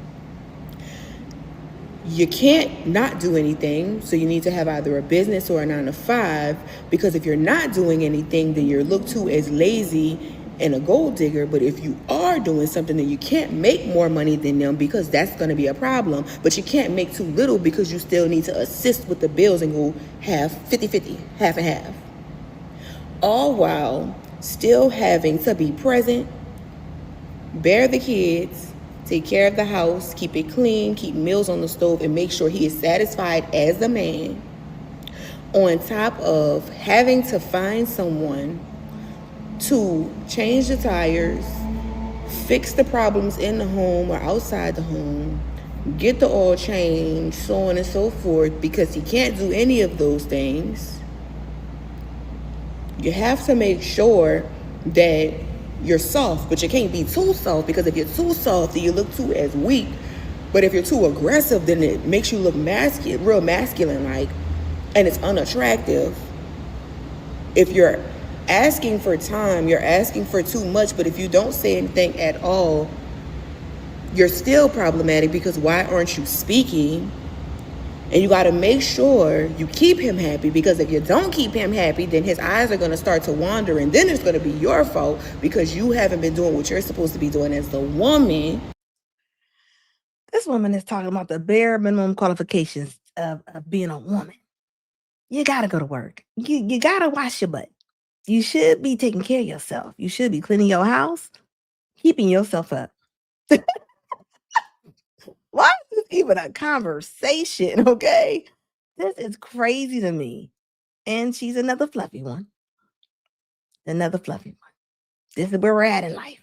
You can't not do anything, so you need to have either a business or a 9-to-5, because if you're not doing anything, then you're looked to as lazy and a gold digger. But if you are doing something, then you can't make more money than them because that's going to be a problem. But you can't make too little because you still need to assist with the bills and go half, 50-50, half and half. All while still having to be present, bear the kids, take care of the house, keep it clean, keep meals on the stove, and make sure he is satisfied as a man, on top of having to find someone to change the tires, fix the problems in the home or outside the home, get the oil changed, so on and so forth, because he can't do any of those things. You have to make sure that you're soft, but you can't be too soft, because if you're too soft, then you look too as weak. But if you're too aggressive, then it makes you look real masculine like, and it's unattractive. If you're asking for time, you're asking for too much, but if you don't say anything at all, you're still problematic, because why aren't you speaking? And you got to make sure you keep him happy, because if you don't keep him happy, then his eyes are going to start to wander, and then it's going to be your fault because you haven't been doing what you're supposed to be doing as the woman. This woman is talking about the bare minimum qualifications of being a woman. You got to go to work. You got to wash your butt. You should be taking care of yourself. You should be cleaning your house, keeping yourself up. Why is this even a conversation, okay? This is crazy to me. And she's another fluffy one. Another fluffy one. This is where we're at in life.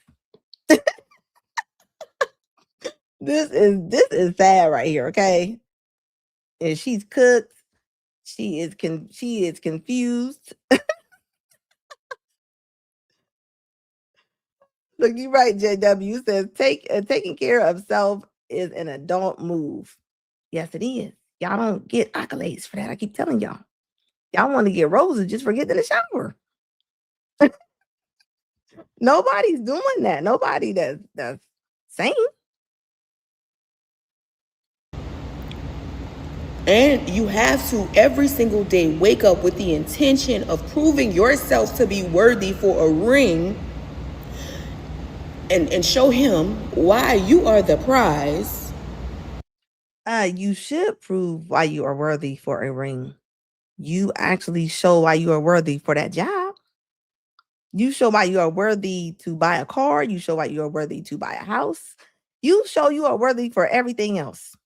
This is sad right here, okay? And she's cooked. She is confused. Look, you're right, JW says taking care of self is an adult move. Yes, it is. Y'all don't get accolades for that. I keep telling y'all. Y'all want to get roses just for getting in the shower. Nobody's doing that. Nobody that's sane. And you have to every single day wake up with the intention of proving yourself to be worthy for a ring and show him why you are the prize. You should prove why you are worthy for a ring. You actually show why you are worthy for that job. You show why you are worthy to buy a car. You show why you are worthy to buy a house. You show you are worthy for everything else.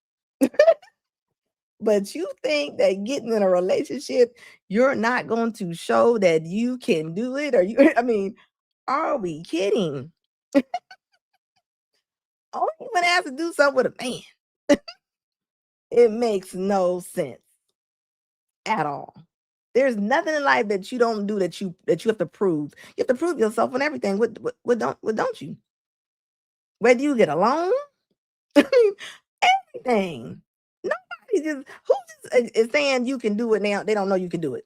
But you think that getting in a relationship, you're not going to show that you can do it? Or you, I mean, are we kidding? Only when it has to do something with a man. It makes no sense at all. There's nothing in life that you don't do that you have to prove. You have to prove yourself on everything. What don't you? Whether you get a loan, I mean, everything. Nobody just who just is saying you can do it now. They don't know you can do it.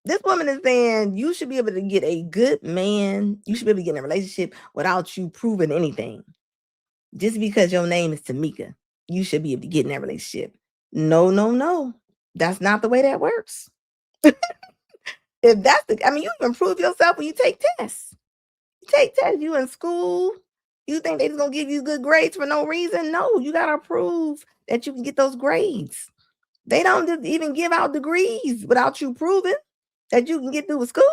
This woman is saying you should be able to get a good man. You should be able to get in a relationship without you proving anything. Just because your name is Tamika, you should be able to get in that relationship. No, no, no. That's not the way that works. If that's I mean, you can prove yourself when you take tests. You take tests, you in school. You think they're just gonna give you good grades for no reason? No, you gotta prove that you can get those grades. They don't just even give out degrees without you proving that you can get through with school.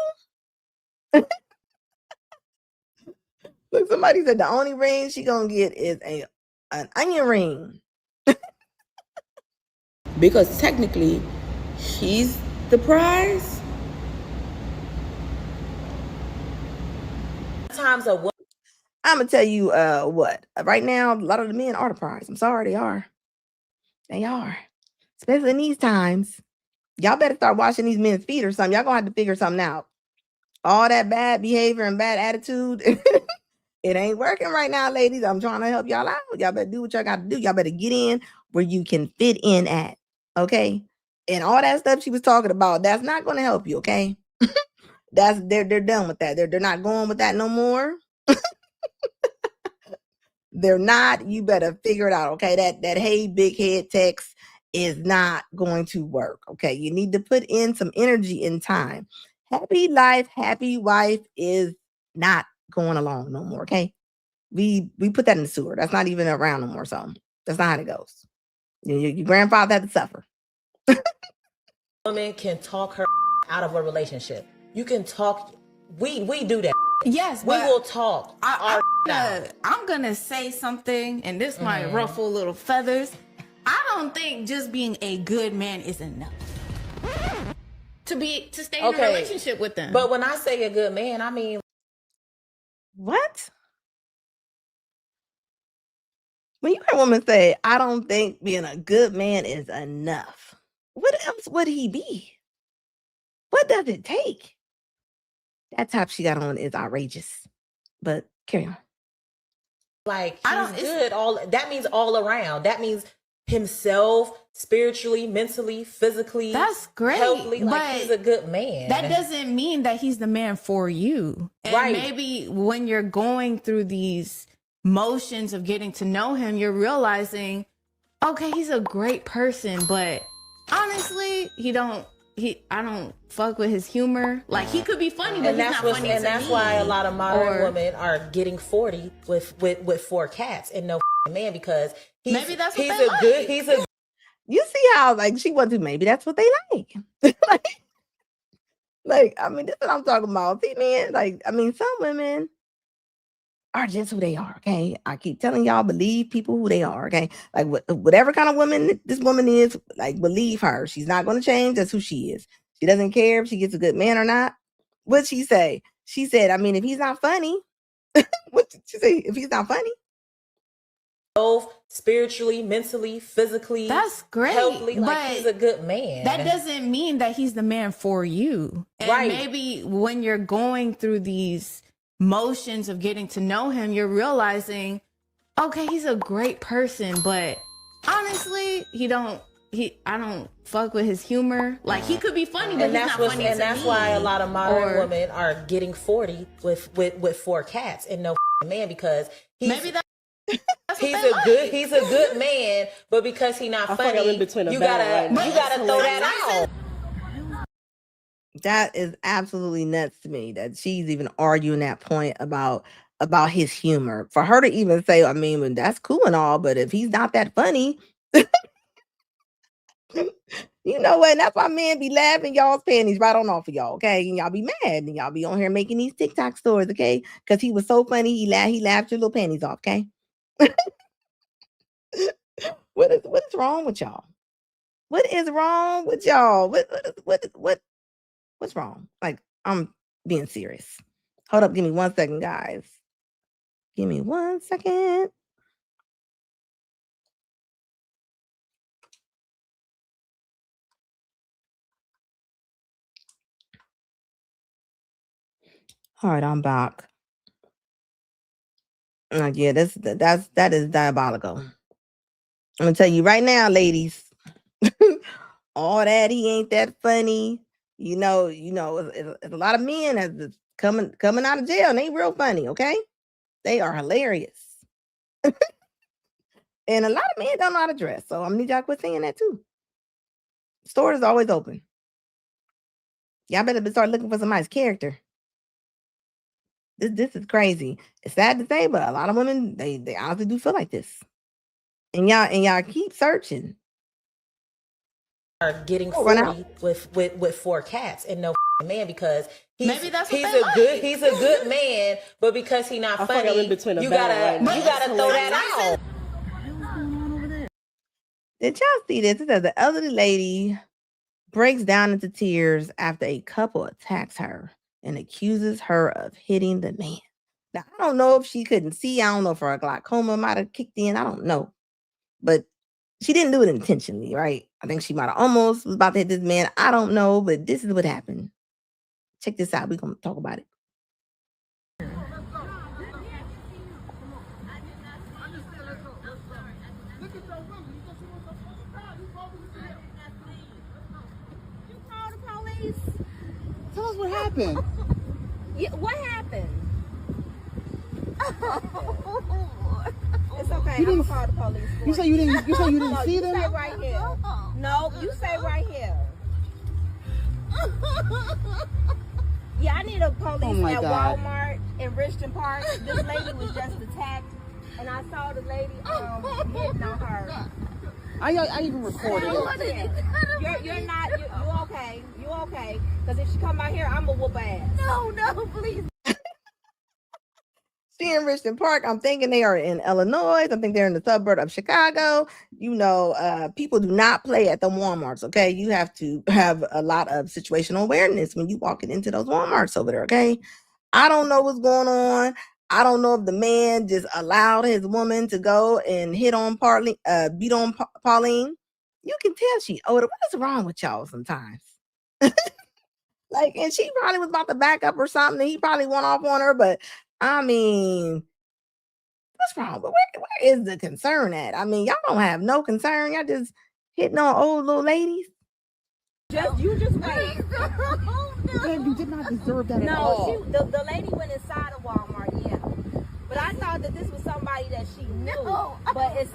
Look, somebody said the only ring she gonna get is an onion ring. Because technically, he's the prize. Times of what? I'm gonna tell you what. Right now, a lot of the men are the prize. I'm sorry, they are. They are. Especially in these times. Y'all better start washing these men's feet or something. Y'all gonna have to figure something out. All that bad behavior and bad attitude, it ain't working right now, ladies. I'm trying to help y'all out. Y'all better do what y'all got to do. Y'all better get in where you can fit in at. Okay. And all that stuff she was talking about, that's not going to help you. Okay. They're done with that. They're not going with that no more. They're not. You better figure it out. Okay. That hey, big head text is not going to work. Okay. You need to put in some energy and time. Happy life, happy wife is not going along no more. Okay. We put that in the sewer. That's not even around no more. So that's not how it goes. Your grandfather had to suffer. Women can talk her out of a relationship. You can talk. We do that. Yes, we will talk. I'm gonna say something, and this might ruffle little feathers. I don't think just being a good man is enough to stay in a relationship with them. But when I say a good man, I mean what? When you hear a woman say, "I don't think being a good man is enough," what else would he be? What does it take? That top she got on is outrageous. But carry on. Like he's good. That means all around. That means himself, spiritually, mentally, physically. That's great. Healthily, like he's a good man. That doesn't mean that he's the man for you. And maybe when you're going through these motions of getting to know him, you're realizing, okay, he's a great person, but honestly, I don't fuck with his humor. Like he could be funny, but he's not funny to me. And that's why a lot of modern women are getting 40 with 4 cats and no man, because maybe that's what he's a You see how like she wants to, maybe that's what they like. like I mean, this is what I'm talking about. See, man, like I mean, some women are just who they are. Okay, I keep telling y'all, believe people who they are. Okay, like whatever kind of woman this woman is, like believe her. She's not going to change. That's who she is. She doesn't care if she gets a good man or not. What'd she say? She said, I mean, if he's not funny, what did she say? If he's not funny, both spiritually, mentally, physically. That's great. Healthily, like he's a good man. That doesn't mean that he's the man for you. And maybe when you're going through these motions of getting to know him, you're realizing, okay, he's a great person, but honestly, I don't fuck with his humor. Like, he could be funny, but And he's that's not funny and to that's me. why a lot of modern Or women are getting 40 with 4 cats and no man, because maybe that's he's what they like. he's a good man, but because he's not funny, you gotta throw that out. That is absolutely nuts to me that she's even arguing that point about his humor. For her to even say, I mean, well, that's cool and all, but if he's not that funny, you know what? And that's why men be laughing y'all's panties right on off of y'all, okay? And y'all be mad and y'all be on here making these TikTok stories, okay? Because he was so funny, he laughed your little panties off, okay? What is wrong with y'all? What is wrong with y'all? What's wrong? Like, I'm being serious. Hold up, give me 1 second, guys. Give me 1 second. All right, I'm back. Yeah, that is diabolical. I'm gonna tell you right now, ladies. All that he ain't that funny. It's a lot of men that's coming out of jail and they real funny, okay? They are hilarious. And a lot of men don't know how to dress. So I'm gonna need y'all to quit saying that too. Store is always open. Y'all better start looking for somebody's character. This is crazy. It's sad to say, but a lot of women they honestly do feel like this. And y'all keep searching. Are getting 40 with 4 cats and no man, because he's a good man, but because he's not funny, you gotta throw that out. Did y'all see this? It says the elderly lady breaks down into tears after a couple attacks her and accuses her of hitting the man. Now, I don't know if she couldn't see. I don't know if her glaucoma might have kicked in. I don't know. But she didn't do it intentionally, right? I think she might have almost was about to hit this man. I don't know, but this is what happened. Check this out. We're going to talk about it. Tell us what happened. What happened? It's okay. You I'm didn't- gonna call the police. You say you didn't. You say you didn't No, see you them. stay right here. No, you stay right here. Yeah, I need a police Oh my at God. Walmart in Richmond Park. This lady was just attacked, and I saw the lady hitting on her. I even recorded it. You're not. You okay? You okay? Because if she come out here, I'm gonna whoop her ass. No, please. She in Richmond Park. I'm thinking they are in Illinois. I think they're in the suburb of Chicago. People do not play at the Walmarts, okay? You have to have a lot of situational awareness when you walking into those Walmarts over there, okay? I don't know what's going on. I don't know if the man just allowed his woman to go and beat on Pauline. You can tell she older. What is wrong with y'all sometimes? And she probably was about to back up or something. He probably went off on her, but I mean, what's wrong? But where is the concern at? I mean, y'all don't have no concern. Y'all just hitting on old little ladies. You just wait. Man, you did not deserve that at No, all. the lady went inside of Walmart, yeah. But I thought that this was somebody that she knew. But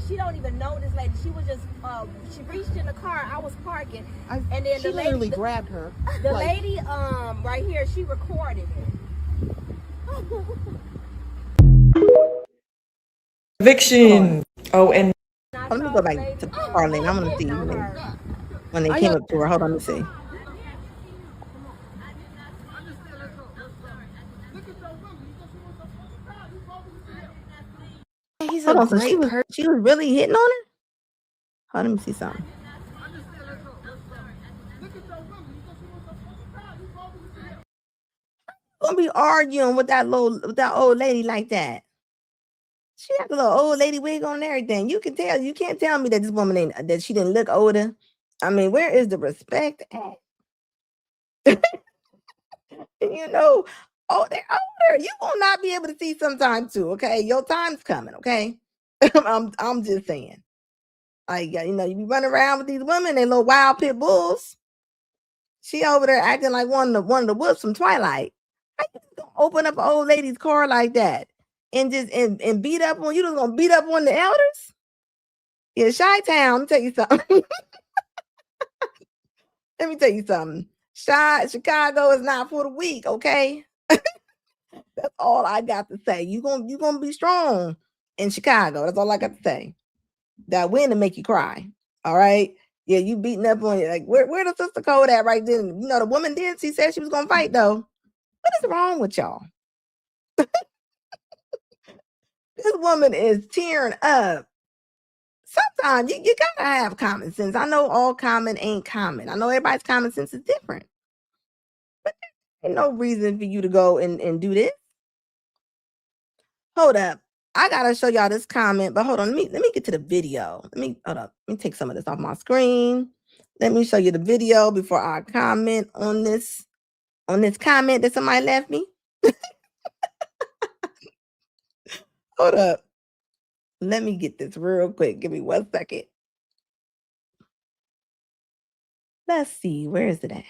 she don't even know this lady. She was just she reached in the car. I was parking, and then She the literally lady grabbed her. The lady right here, she recorded it. Eviction. Oh, and Let me go back to Arlene. I want to see when they came up to her. Hold on, let me see. He's Hold a on, so great person. she was really hitting on her? Hold on, let me see something. Gonna be arguing with that old lady like that. She had a little old lady wig on and everything. You can tell. You can't tell me that this woman that she didn't look older. I mean, where is the respect at? Oh, they're older. You will not be able to see sometime too. Okay, your time's coming. Okay, I'm just saying. Like, you know, you be running around with these women, they little wild pit bulls. She over there acting like one of the whoops from Twilight. How you just gonna open up an old lady's car like that and just and beat up on you? Just gonna beat up on the elders? Yeah, Chi-Town. Let me tell you something. Let me tell you something. Chicago is not for the weak. Okay, that's all I got to say. You gonna be strong in Chicago. That's all I got to say. That win to make you cry. All right. Yeah, you beating up on it. Like, where the sister code at right then? You know, the woman did. She said she was gonna fight though. What is wrong with y'all? This woman is tearing up. Sometimes you gotta have common sense. I know all common ain't common. I know everybody's common sense is different. But there's no reason for you to go and do this. Hold up. I gotta show y'all this comment, but hold on. Let me get to the video. Hold up. Let me take some of this off my screen. Let me show you the video before I comment on this comment that somebody left me. Hold up. Let me get this real quick. Give me 1 second. Let's see. Where is it at?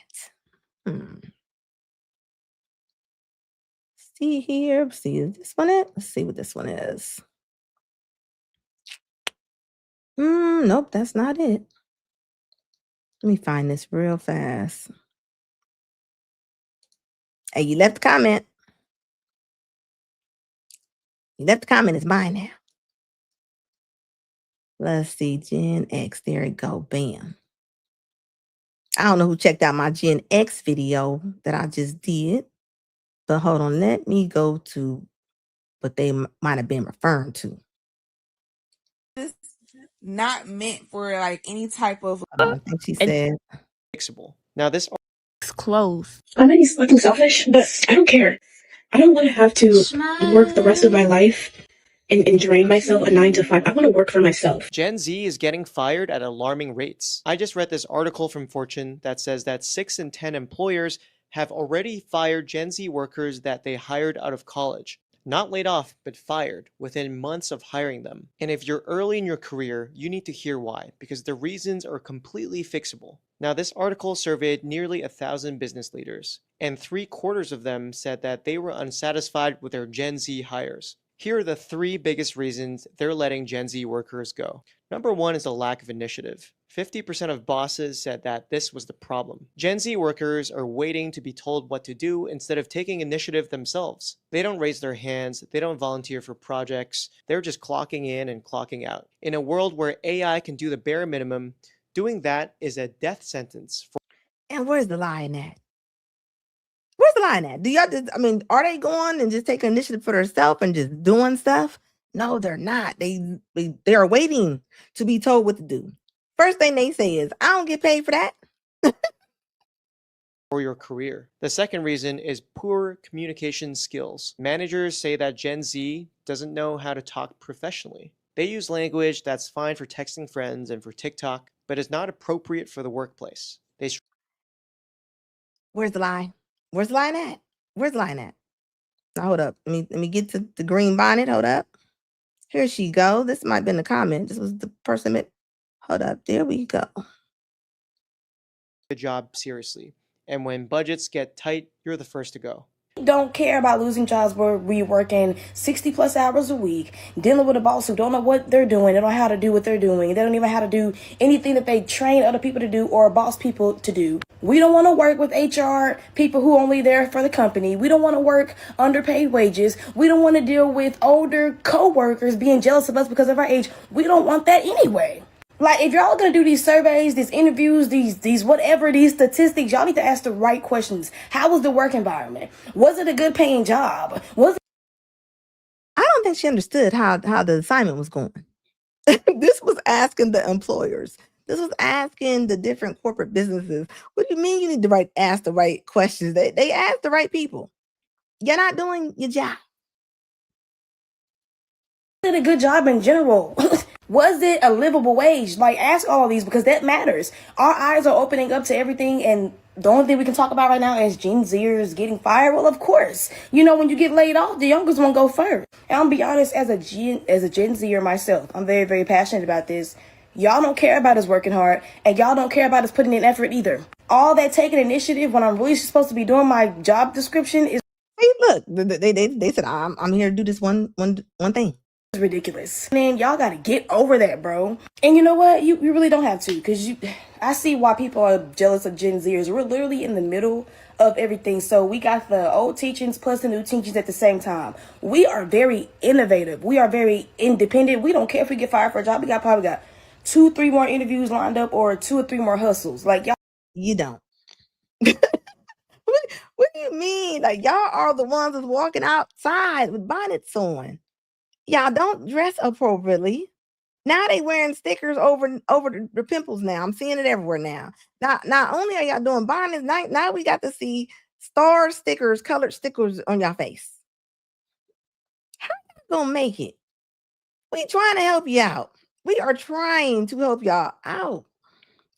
See here. See, is this one it? Let's see what this one is. Nope, that's not it. Let me find this real fast. Hey, you left a comment. You left a comment. It's mine now. Let's see. Gen X. There it go. Bam. I don't know who checked out my Gen X video that I just did. But hold on. Let me go to what they might have been referring to. This not meant for like any type of. I think she said. Fixable. Now this It's closed. I know he's fucking selfish, but I don't care. I don't want to have to work the rest of my life and drain myself a 9 to 5. I want to work for myself. Gen Z is getting fired at alarming rates. I just read this article from Fortune that says that 6 in 10 employers have already fired Gen Z workers that they hired out of college. Not laid off, but fired within months of hiring them. And if you're early in your career, you need to hear why, because the reasons are completely fixable. Now, this article surveyed nearly 1,000 business leaders, and 3/4 of them said that they were unsatisfied with their Gen Z hires. Here are the 3 biggest reasons they're letting Gen Z workers go. Number 1 is a lack of initiative. 50% of bosses said that this was the problem. Gen Z workers are waiting to be told what to do instead of taking initiative themselves. They don't raise their hands, they don't volunteer for projects, they're just clocking in and clocking out. In a world where AI can do the bare minimum, doing that is a death sentence. And where's the lie in that? Where's the line at? Do y'all just, I mean, are they going and just taking initiative for themselves and just doing stuff? No, they're not. They are waiting to be told what to do. First thing they say is, I don't get paid for that. For your career. The second reason is poor communication skills. Managers say that Gen Z doesn't know how to talk professionally. They use language that's fine for texting friends and for TikTok, but is not appropriate for the workplace. Where's the lie? Where's the line at? Where's the line at? Now, hold up. Let me get to the green bonnet. Hold up. Here she go. This might have been the comment. This was the person that, hold up. There we go. The job seriously. And when budgets get tight, you're the first to go. Don't care about losing jobs where we're working 60 plus hours a week, dealing with a boss who don't know what they're doing, they don't know how to do what they're doing, they don't even know how to do anything that they train other people to do or boss people to do. We don't want to work with HR people who are only there for the company. We don't want to work underpaid wages. We don't want to deal with older co-workers being jealous of us because of our age. We don't want that anyway. Like, if y'all gonna do these surveys, these interviews, these whatever, these statistics, y'all need to ask the right questions. How was the work environment? Was it a good paying job? I don't think she understood how the assignment was going. This was asking the employers. This was asking the different corporate businesses. What do you mean you need to ask the right questions? They ask the right people. You're not doing your job. Did a good job in general. Was it a livable wage? Like, ask all of these because that matters. Our eyes are opening up to everything, and The only thing we can talk about right now is Gen Zers getting fired. Well, of course, when you get laid off, the youngest one go first. And I'll be honest, as a Gen Zer myself, I'm very, very passionate about this. Y'all don't care about us working hard, and y'all don't care about us putting in effort either. All that taking initiative when I'm really supposed to be doing my job description is. Hey, look, they said I'm here to do this one thing. It's ridiculous. Man, y'all gotta get over that, bro. And you know what? You really don't have to, because I see why people are jealous of Gen Zers. We're literally in the middle of everything. So we got the old teachings plus the new teachings at the same time. We are very innovative. We are very independent. We don't care if we get fired for a job. We probably got 2-3 more interviews lined up, or 2 or 3 more hustles. Like, y'all. You don't. What do you mean? Like, y'all are the ones that's walking outside with bonnets on. Y'all don't dress appropriately. Now they wearing stickers over the pimples now. I'm seeing it everywhere now. Not only are y'all doing bonnets, now we got to see star stickers, colored stickers on your face. How you gonna make it? We trying to help you out. We are trying to help y'all out.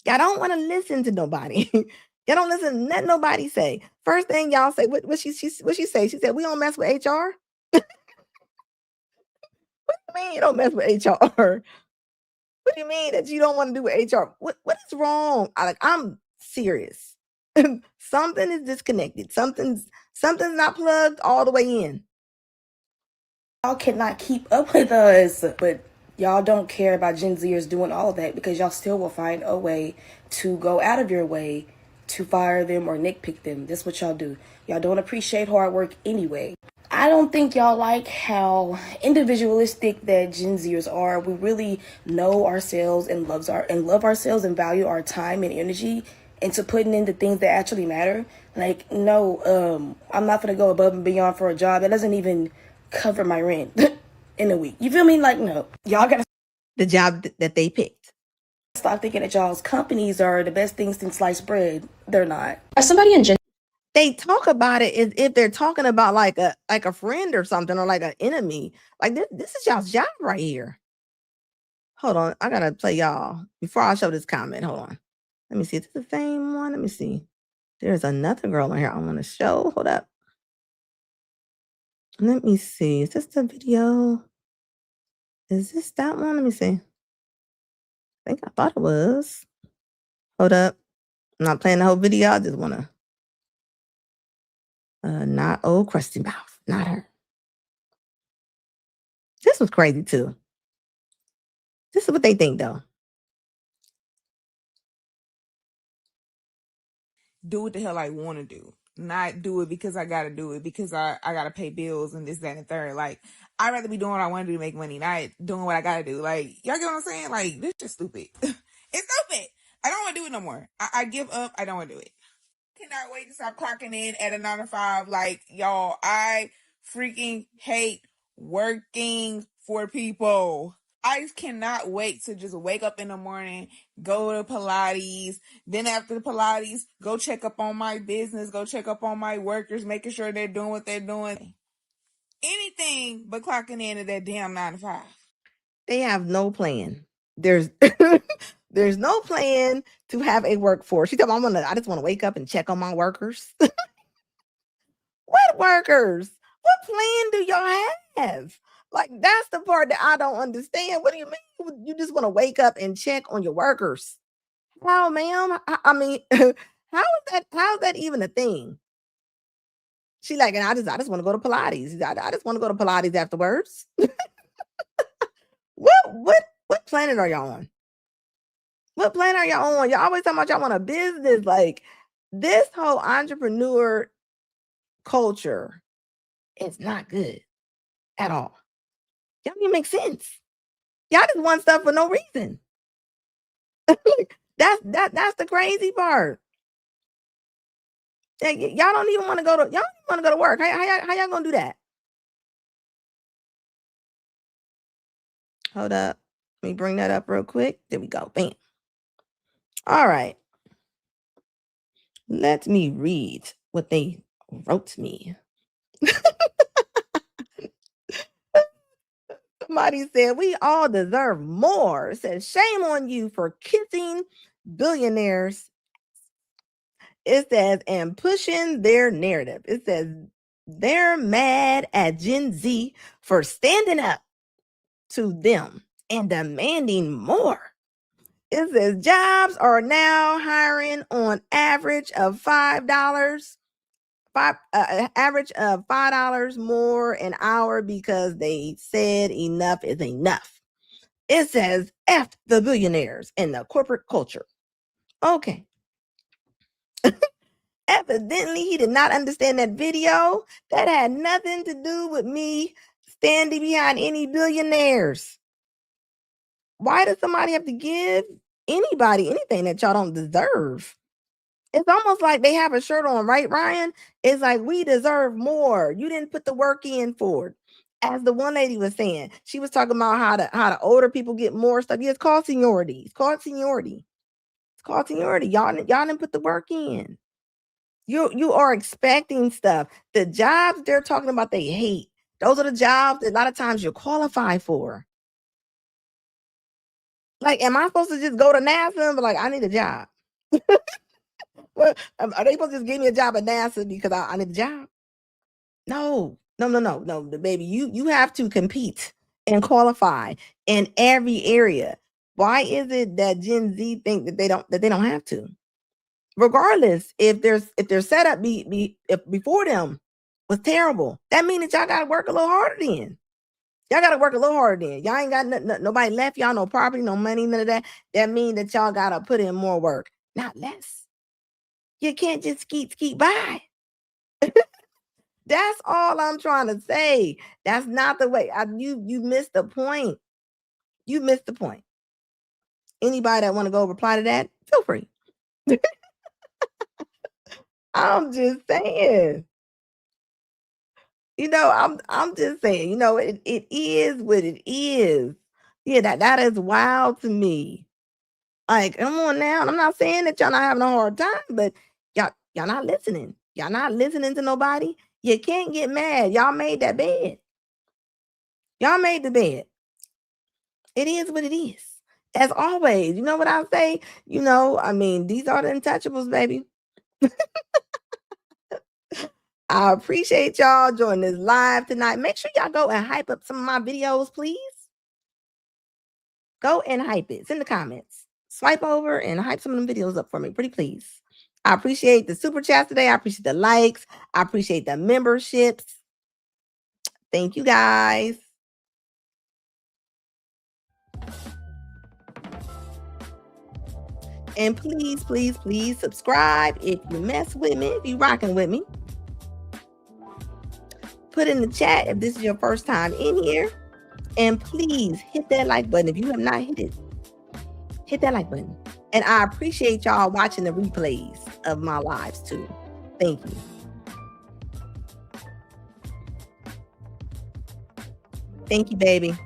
Y'all don't want to listen to nobody. Y'all don't listen. Let nobody say. First thing y'all say, what she say? She said, we don't mess with HR. What do you mean you don't mess with HR? What do you mean that you don't want to do with HR? What is wrong? I'm serious. Something is disconnected. Something's not plugged all the way in. Y'all cannot keep up with us, but y'all don't care about Gen Zers doing all of that, because y'all still will find a way to go out of your way to fire them or nitpick them. That's what y'all do. Y'all don't appreciate hard work anyway. I don't think y'all like how individualistic that Gen Zers are. We really know ourselves and love ourselves and value our time and energy into putting into things that actually matter. Like, no, I'm not gonna go above and beyond for a job that doesn't even cover my rent in a week. You feel me? Like, no, y'all gotta the job that they picked. Stop thinking that y'all's companies are the best things since sliced bread. They're not. As somebody in they talk about it as if they're talking about like a friend or something, or like an enemy. Like, this is y'all's job right here. Hold on, I gotta play y'all before I show this comment. Hold on, let me see. Is this the same one? Let me see. There's another girl on here I want to show. Hold up. Let me see. Is this the video? Is this that one? Let me see. I think I thought it was. Hold up. I'm not playing the whole video. I just want to. Not old crusty mouth. Not her. This was crazy too. This is what they think though. Do what the hell I want to do. Not do it because I got to do it because I got to pay bills and this, that, and the third. Like, I'd rather be doing what I want to do to make money, not doing what I got to do. Like, y'all get what I'm saying? Like, this is stupid. It's stupid. I don't want to do it no more. I give up. I don't want to do it. Cannot wait to stop clocking in at a 9 to 5. Like, y'all, I freaking hate working for people. I cannot wait to just wake up in the morning, go to Pilates, then after the Pilates, go check up on my business, go check up on my workers, making sure they're doing what they're doing. Anything but clocking in at that damn 9 to 5. They have no plan. There's there's no plan to have a workforce. She told me I just want to wake up and check on my workers. What workers? What plan do y'all have? Like, that's the part that I don't understand. What do you mean? You just want to wake up and check on your workers? How, ma'am? I mean, how is that even a thing? She like, and I just want to go to Pilates. I just want to go to Pilates afterwards. What planet are y'all on? What planet are y'all on? Y'all always talking about y'all want a business. Like, this whole entrepreneur culture is not good at all. Y'all don't even make sense. Y'all just want stuff for no reason. That's the crazy part. Y'all don't even want to go to work. How y'all gonna do that? Hold up. Let me bring that up real quick. There we go. Bam. All right. Let me read what they wrote me. Somebody said, we all deserve more. It says, shame on you for kissing billionaires. It says, and pushing their narrative. It says, they're mad at Gen Z for standing up to them and demanding more. It says jobs are now hiring on average of $5, average of $5 more an hour because they said enough is enough. It says F the billionaires and the corporate culture. Okay. Evidently, he did not understand that video. That had nothing to do with me standing behind any billionaires. Why does somebody have to give anybody anything that y'all don't deserve? It's almost like they have a shirt on, right, Ryan? It's like, we deserve more. You didn't put the work in for it. As the one lady was saying, she was talking about how the older people get more stuff. Yeah, it's called seniority. It's called seniority. It's called seniority. Y'all didn't put the work in. You are expecting stuff. The jobs they're talking about they hate. Those are the jobs that a lot of times you're qualified for. Like, am I supposed to just go to NASA and be like, I need a job? Well, are they supposed to just give me a job at NASA because I need a job? No, baby. You have to compete and qualify in every area. Why is it that Gen Z think that they don't have to? Regardless, if their setup if before them was terrible, that means that y'all got to work a little harder then. Y'all got to work a little harder then. Y'all ain't got nobody left y'all, no property, no money, none of that. That means that y'all got to put in more work, not less. You can't just skeet by. That's all I'm trying to say. That's not the way. You missed the point. You missed the point. Anybody that want to go reply to that, feel free. I'm just saying. I'm just saying, it is what it is. Yeah, that is wild to me. Like, come on now. I'm not saying that y'all not having a hard time, but y'all not listening. Y'all not listening to nobody. You can't get mad. Y'all made that bed. Y'all made the bed. It is what it is. As always, you know what I say? These are the untouchables, baby. I appreciate y'all joining this live tonight. Make sure y'all go and hype up some of my videos, please. Go and hype it. It's in the comments. Swipe over and hype some of them videos up for me, pretty please. I appreciate the super chats today. I appreciate the likes. I appreciate the memberships. Thank you, guys. And please, please, please subscribe if you mess with me, if you rocking with me. Put in the chat if this is your first time in here. And please hit that like button if you have not hit it. Hit that like button. And I appreciate y'all watching the replays of my lives too. Thank you. Thank you, baby.